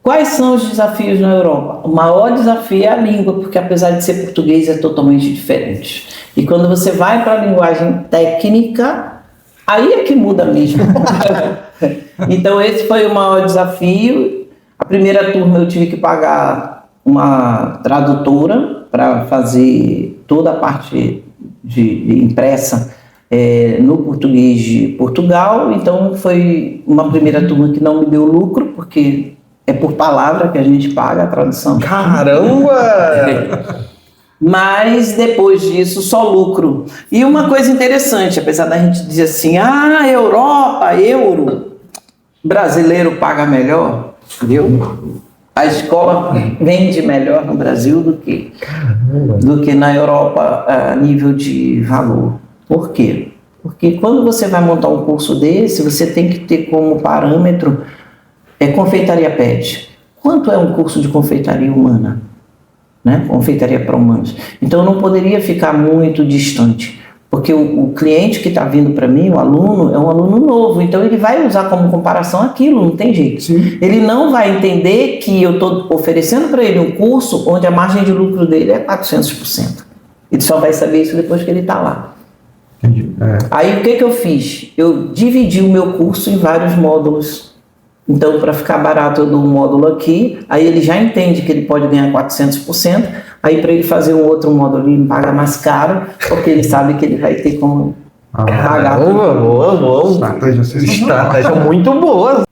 Quais são os desafios na Europa? O maior desafio é a língua, porque apesar de ser português é totalmente diferente. E quando você vai para a linguagem técnica, aí é que muda mesmo. Então esse foi o maior desafio. A primeira turma eu tive que pagar uma tradutora para fazer toda a parte de impressa no português de Portugal. Então foi uma primeira turma que não me deu lucro, porque é por palavra que a gente paga a tradução. Caramba! Mas depois disso, só lucro. E uma coisa interessante, apesar da gente dizer assim, Europa, euro, brasileiro paga melhor, entendeu? A escola vende melhor no Brasil do que na Europa a nível de valor. Por quê? Porque quando você vai montar um curso desse, você tem que ter como parâmetro confeitaria PET. Quanto é um curso de confeitaria humana? Né? Confeitaria para humanos. Então eu não poderia ficar muito distante, porque o cliente que está vindo para mim, o aluno, é um aluno novo, então ele vai usar como comparação aquilo, não tem jeito. Sim. Ele não vai entender que eu estou oferecendo para ele um curso onde a margem de lucro dele é 400%. Ele só vai saber isso depois que ele está lá. Entendi. Aí o que eu fiz? Eu dividi o meu curso em vários módulos. Então, para ficar barato, eu dou um módulo aqui, aí ele já entende que ele pode ganhar 400%, aí para ele fazer um outro módulo, ele paga mais caro, porque ele sabe que ele vai ter como pagar. Boa. Estratégia muito boa.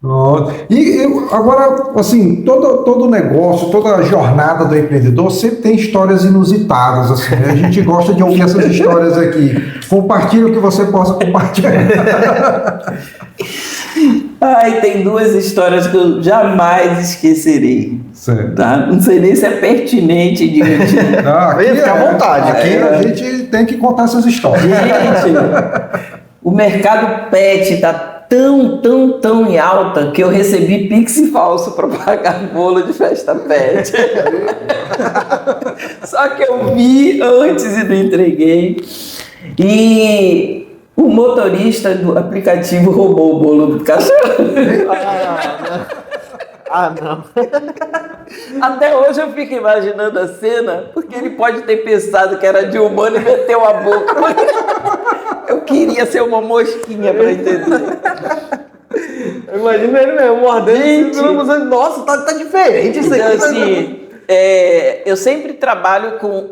E agora, assim, todo negócio, toda jornada do empreendedor sempre tem histórias inusitadas, assim, né? A gente gosta de ouvir essas histórias aqui. Compartilhe o que você possa compartilhar. Tem duas histórias que eu jamais esquecerei. Tá? Não sei nem se é pertinente de fica à vontade. Aqui a gente tem que contar essas histórias. Gente, o mercado pet está tão em alta que eu recebi Pix falso para pagar bolo de festa pet. Só que eu vi antes e não entreguei. E o motorista do aplicativo roubou o bolo do cachorro. Não. Até hoje eu fico imaginando a cena, porque ele pode ter pensado que era de humano e meteu a boca. Eu queria ser uma mosquinha para entender. Imagina ele mesmo mordendo. Nossa, tá diferente isso Então, aqui. assim, eu sempre trabalho com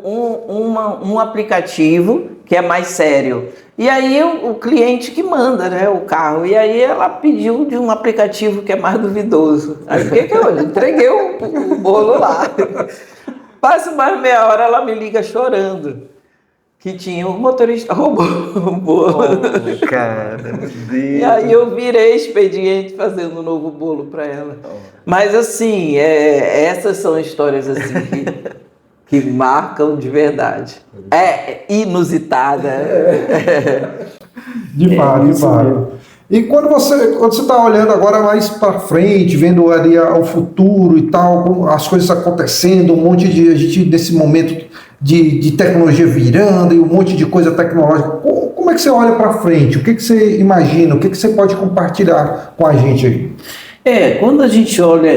um aplicativo que é mais sério. E aí o cliente que manda, né, o carro. E aí ela pediu de um aplicativo que é mais duvidoso. Aí o que eu entreguei o bolo lá. Passa mais meia hora, ela me liga chorando. Que tinha um motorista roubou o bolo. Oh, cara, meu Deus. E aí eu virei expediente fazendo um novo bolo para ela. Mas assim, essas são histórias assim que marcam de verdade. É inusitada. De fato. E quando você está olhando agora mais para frente, vendo ali o futuro e tal, as coisas acontecendo, um monte de a gente nesse momento de tecnologia virando e um monte de coisa tecnológica, como é que você olha para frente? O que você imagina? O que você pode compartilhar com a gente aí? Quando a gente olha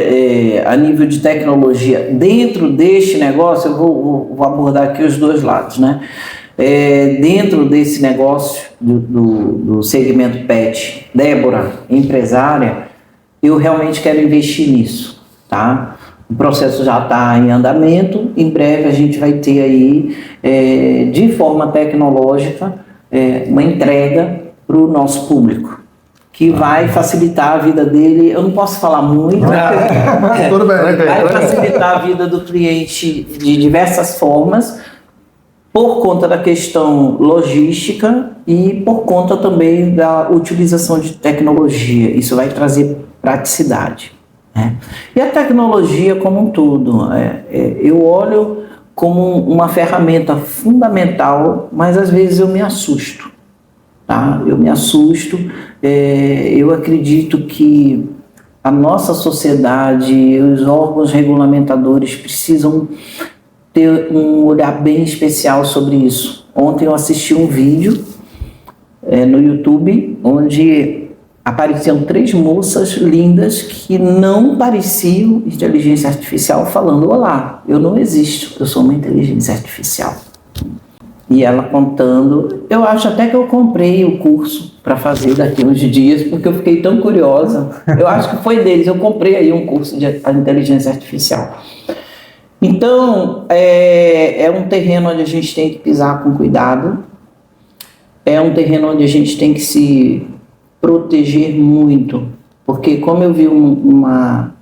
a nível de tecnologia dentro deste negócio, eu vou abordar aqui os dois lados, né? Dentro desse negócio do segmento pet, Débora, empresária, eu realmente quero investir nisso, tá? O processo já está em andamento, em breve a gente vai ter aí, de forma tecnológica, uma entrega para o nosso público, que vai facilitar a vida dele. Eu não posso falar muito, Tudo bem. Vai facilitar a vida do cliente de diversas formas, por conta da questão logística e por conta também da utilização de tecnologia. Isso vai trazer praticidade, né? E a tecnologia como um todo, eu olho como uma ferramenta fundamental, mas às vezes eu me assusto, tá? Eu me assusto, eu acredito que a nossa sociedade, os órgãos regulamentadores precisam ter um olhar bem especial sobre isso. Ontem eu assisti um vídeo no YouTube onde apareciam 3 moças lindas que não pareciam inteligência artificial falando: olá, eu não existo, eu sou uma inteligência artificial. E ela contando, eu acho até que eu comprei o curso para fazer daqui uns dias, porque eu fiquei tão curiosa. Eu acho que foi deles, eu comprei aí um curso de inteligência artificial. Então, é um terreno onde a gente tem que pisar com cuidado, é um terreno onde a gente tem que se proteger muito, porque como eu vi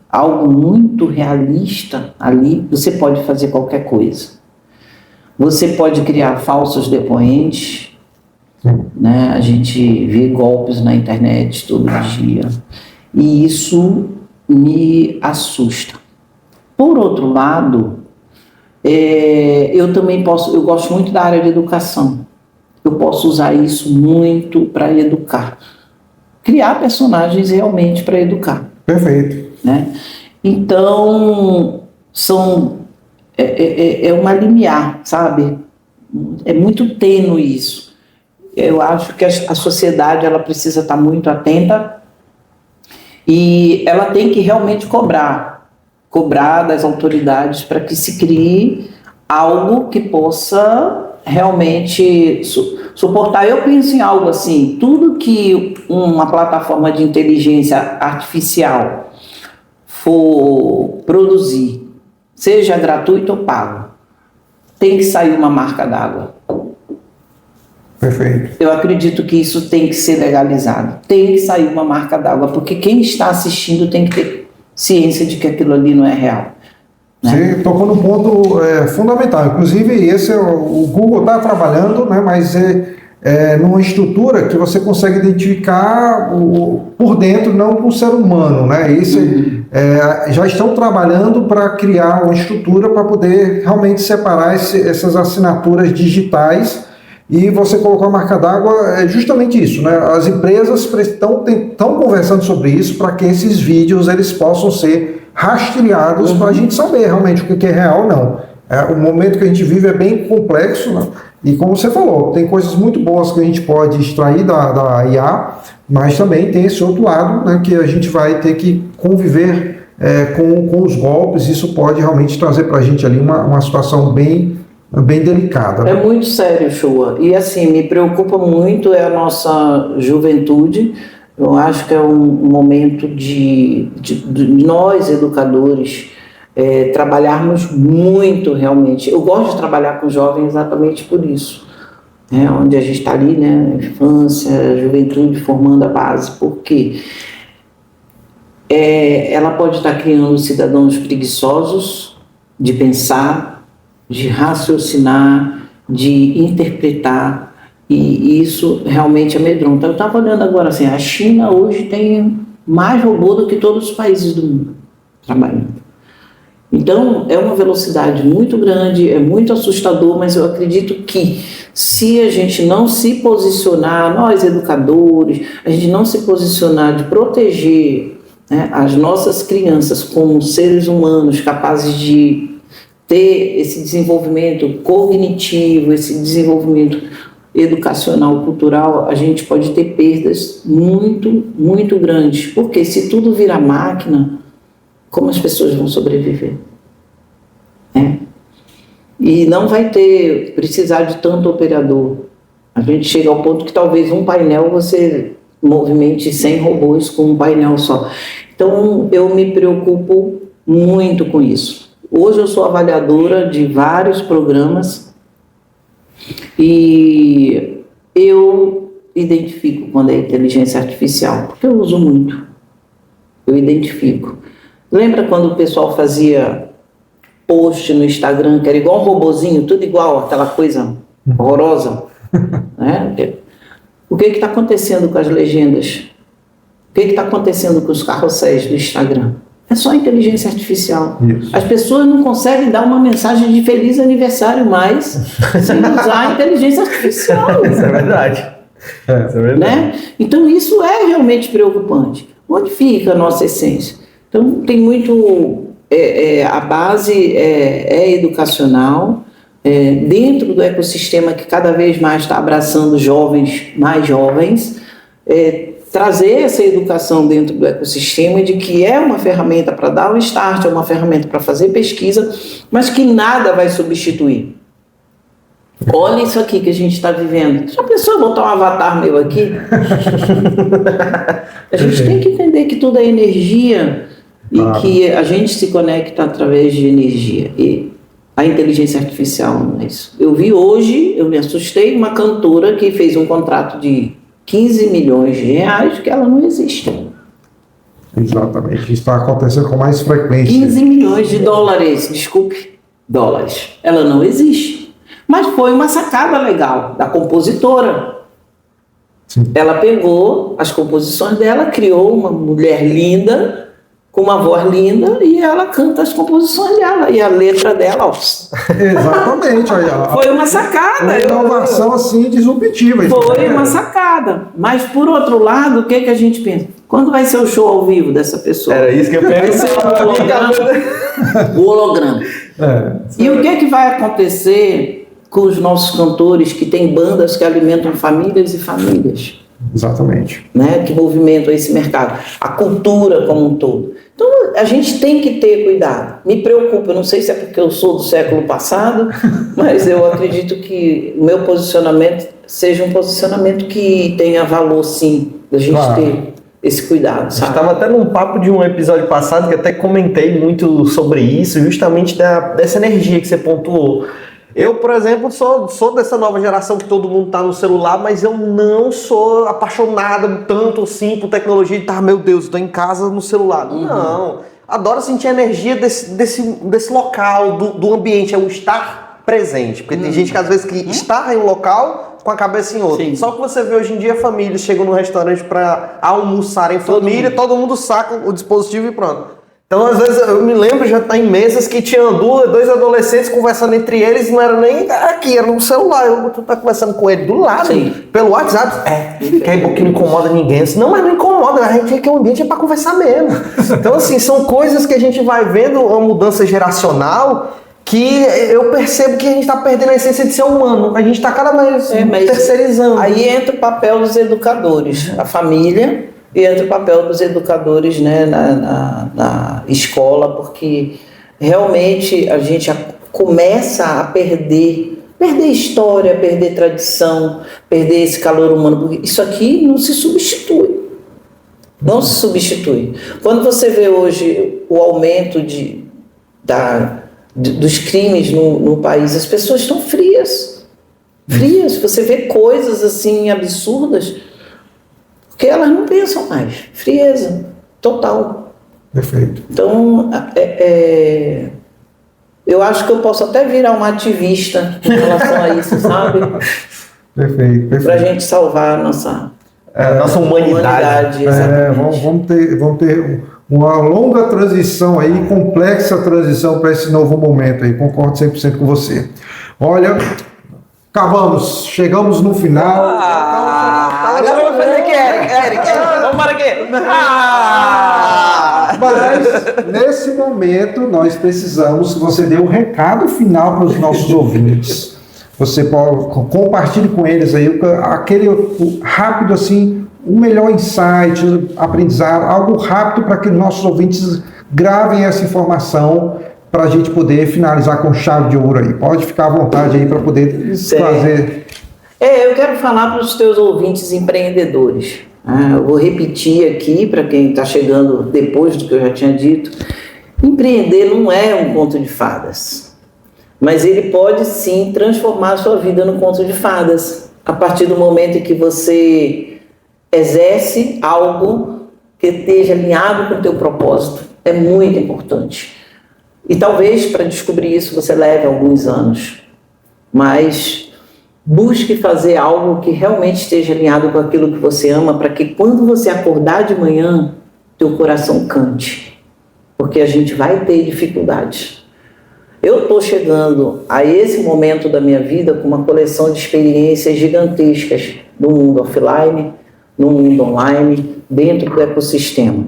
algo muito realista ali, você pode fazer qualquer coisa. Você pode criar falsos depoentes, né? A gente vê golpes na internet todo dia, e isso me assusta. Por outro lado, eu também eu gosto muito da área de educação. Eu posso usar isso muito para educar. Criar personagens realmente para educar. Perfeito. Né? Então, é uma limiar, sabe? É muito tênue isso. Eu acho que a sociedade ela precisa estar muito atenta e ela tem que realmente cobrar das autoridades para que se crie algo que possa realmente suportar. Eu penso em algo assim: tudo que uma plataforma de inteligência artificial for produzir, seja gratuito ou pago, tem que sair uma marca d'água. Perfeito. Eu acredito que isso tem que ser legalizado. Tem que sair uma marca d'água, porque quem está assistindo tem que ter ciência de que aquilo ali não é real. Né? Você tocou num ponto fundamental. Inclusive, o Google está trabalhando, né, mas numa estrutura que você consegue identificar por dentro, não com o ser humano. Né? Já estão trabalhando para criar uma estrutura para poder realmente separar essas assinaturas digitais. E você colocou a marca d'água, é justamente isso, né? As empresas estão conversando sobre isso para que esses vídeos eles possam ser rastreados para a gente saber realmente o que é real ou não. O momento que a gente vive é bem complexo, né? E como você falou, tem coisas muito boas que a gente pode extrair da IA, mas também tem esse outro lado, né, que a gente vai ter que conviver com os golpes. Isso pode realmente trazer para a gente ali uma situação bem delicada. É muito sério, Shoa. E assim, me preocupa muito a nossa juventude. Eu acho que é um momento de nós, educadores, trabalharmos muito realmente. Eu gosto de trabalhar com jovens exatamente por isso, né? Onde a gente está ali, né? Infância, juventude, formando a base. Porque ela pode estar criando cidadãos preguiçosos de pensar, de raciocinar, de interpretar, e isso realmente amedronta. Eu estava olhando agora assim, a China hoje tem mais robô do que todos os países do mundo trabalhando. Então, é uma velocidade muito grande, é muito assustador, mas eu acredito que se a gente não se posicionar, nós educadores, a gente não se posicionar de proteger, né, as nossas crianças como seres humanos capazes de ter esse desenvolvimento cognitivo, esse desenvolvimento educacional, cultural, a gente pode ter perdas muito, muito grandes. Porque se tudo virar máquina, como as pessoas vão sobreviver? E não vai precisar de tanto operador. A gente chega ao ponto que talvez um painel você movimente 100 robôs com um painel só. Então, eu me preocupo muito com isso. Hoje eu sou avaliadora de vários programas e eu identifico quando é inteligência artificial, porque eu uso muito. Eu identifico. Lembra quando o pessoal fazia post no Instagram, que era igual um robozinho, tudo igual, aquela coisa horrorosa? Né? O que está acontecendo com as legendas? O que está acontecendo com os carrosséis do Instagram? É só inteligência artificial. Isso. As pessoas não conseguem dar uma mensagem de feliz aniversário mais sem usar a inteligência artificial. Isso é verdade. Isso é verdade. Né? Então isso é realmente preocupante. Onde fica a nossa essência? Então tem muito... a base é educacional, dentro do ecossistema que cada vez mais está abraçando jovens, mais jovens, trazer essa educação dentro do ecossistema de que é uma ferramenta para dar um start, é uma ferramenta para fazer pesquisa, mas que nada vai substituir. Olha isso aqui que a gente está vivendo. Já pensou botar um avatar meu aqui? A gente tem que entender que tudo é energia e que a gente se conecta através de energia. E a inteligência artificial não é isso. Eu vi hoje, eu me assustei, uma cantora que fez um contrato de 15 milhões de reais que ela não existe. Exatamente. Isso está acontecendo com mais frequência. 15 milhões de dólares, desculpe, dólares. Ela não existe. Mas foi uma sacada legal da compositora. Sim. Ela pegou as composições dela, criou uma mulher linda, com uma voz linda, e ela canta as composições dela. E a letra dela, ó. Exatamente. Foi uma sacada. Uma inovação assim disruptiva. Foi uma sacada. Mas, por outro lado, o que a gente pensa? Quando vai ser o show ao vivo dessa pessoa? Era isso que eu Vai ser o holograma. E o que vai acontecer com os nossos cantores que têm bandas que alimentam famílias e famílias? Exatamente. Né, que movimentam esse mercado, a cultura como um todo. Então a gente tem que ter cuidado. Me preocupa, eu não sei se é porque eu sou do século passado, mas eu acredito que o meu posicionamento seja um posicionamento que tenha valor, sim, da gente ter esse cuidado, sabe? Estava até num papo de um episódio passado que até comentei muito sobre isso, justamente dessa energia que você pontuou. Eu, por exemplo, sou dessa nova geração que todo mundo tá no celular, mas eu não sou apaixonado tanto assim por tecnologia de meu Deus, estou em casa no celular. Uhum. Não. Adoro sentir a energia desse local, do ambiente, é o estar presente. Porque tem gente que às vezes que está em um local com a cabeça em outro. Sim. Só que você vê hoje em dia famílias chegam no restaurante para almoçar em família, todo mundo saca o dispositivo e pronto. Então, às vezes, eu me lembro já tá em mesas que tinham dois adolescentes conversando entre eles, não era nem aqui, era no celular. Tu tá conversando com ele do lado, sim, pelo WhatsApp. Que não incomoda ninguém. Assim, não, mas não incomoda, a gente quer que o ambiente é para conversar mesmo. Então, assim, são coisas que a gente vai vendo, uma mudança geracional que eu percebo que a gente está perdendo a essência de ser humano. A gente está cada vez terceirizando. Aí entra o papel dos educadores, a família, e entra o papel dos educadores, né, na escola, porque realmente a gente começa a perder história, perder tradição, perder esse calor humano, porque isso aqui não se substitui. Não se substitui. Quando você vê hoje o aumento dos crimes no país, as pessoas estão frias. Você vê coisas assim absurdas, porque elas não pensam mais. Frieza total. Perfeito. Então, eu acho que eu posso até virar uma ativista em relação a isso, sabe? Perfeito. Para a gente salvar a nossa humanidade. Vamos ter uma longa transição aí, complexa transição para esse novo momento aí. Concordo 100% com você. Olha, chegamos no final. Agora eu vou fazer aqui, Eric. Vamos para aqui. Mas, nesse momento, nós precisamos que você dê um recado final para os nossos ouvintes. Você pode compartilhe com eles aí aquele rápido, assim, o melhor insight, aprendizado, algo rápido para que nossos ouvintes gravem essa informação para a gente poder finalizar com chave de ouro aí. Pode ficar à vontade aí para poder fazer. Eu quero falar para os teus ouvintes empreendedores. Eu vou repetir aqui para quem está chegando depois do que eu já tinha dito. Empreender não é um conto de fadas, mas ele pode sim transformar a sua vida no conto de fadas, a partir do momento em que você exerce algo que esteja alinhado com o teu propósito. É muito importante. E talvez para descobrir isso você leve alguns anos, mas busque fazer algo que realmente esteja alinhado com aquilo que você ama, para que quando você acordar de manhã, teu coração cante, porque a gente vai ter dificuldades. Eu estou chegando a esse momento da minha vida com uma coleção de experiências gigantescas no mundo offline, no mundo online, dentro do ecossistema.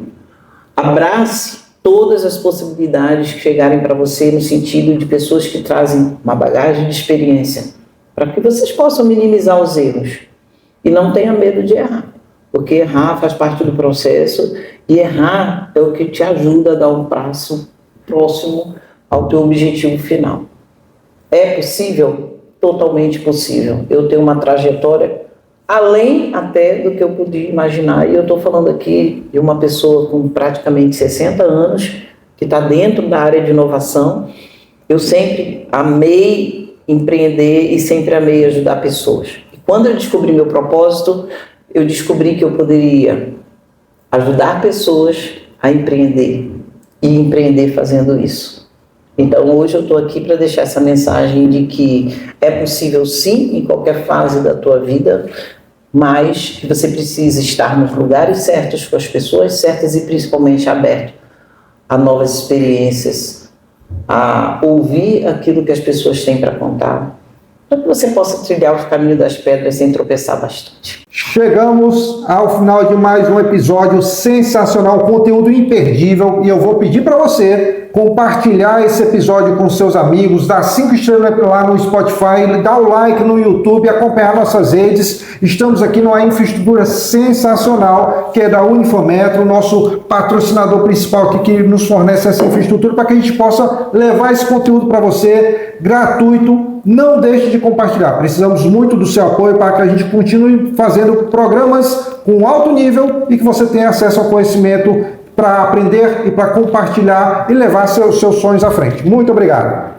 Abrace todas as possibilidades que chegarem para você, no sentido de pessoas que trazem uma bagagem de experiência, para que vocês possam minimizar os erros. E não tenha medo de errar, porque errar faz parte do processo, e errar é o que te ajuda a dar um passo próximo ao teu objetivo final. É possível? Totalmente possível. Eu tenho uma trajetória além até do que eu podia imaginar, e eu estou falando aqui de uma pessoa com praticamente 60 anos, que está dentro da área de inovação. Eu sempre amei empreender e sempre amei ajudar pessoas. E quando eu descobri meu propósito, eu descobri que eu poderia ajudar pessoas a empreender, e empreender fazendo isso. Então hoje eu estou aqui para deixar essa mensagem de que é possível sim, em qualquer fase da tua vida, mas que você precisa estar nos lugares certos, com as pessoas certas, e principalmente aberto a novas experiências, a ouvir aquilo que as pessoas têm para contar, para que você possa trilhar o caminho das pedras sem tropeçar bastante. Chegamos ao final de mais um episódio sensacional, conteúdo imperdível, e eu vou pedir para você compartilhar esse episódio com seus amigos, dar 5 estrelas lá no Spotify, dar o like no YouTube, acompanhar nossas redes. Estamos aqui numa infraestrutura sensacional, que é da Unifometro, nosso patrocinador principal aqui, que nos fornece essa infraestrutura para que a gente possa levar esse conteúdo para você, gratuito. Não deixe de compartilhar. Precisamos muito do seu apoio para que a gente continue fazendo programas com alto nível e que você tenha acesso ao conhecimento para aprender e para compartilhar e levar seus sonhos à frente. Muito obrigado.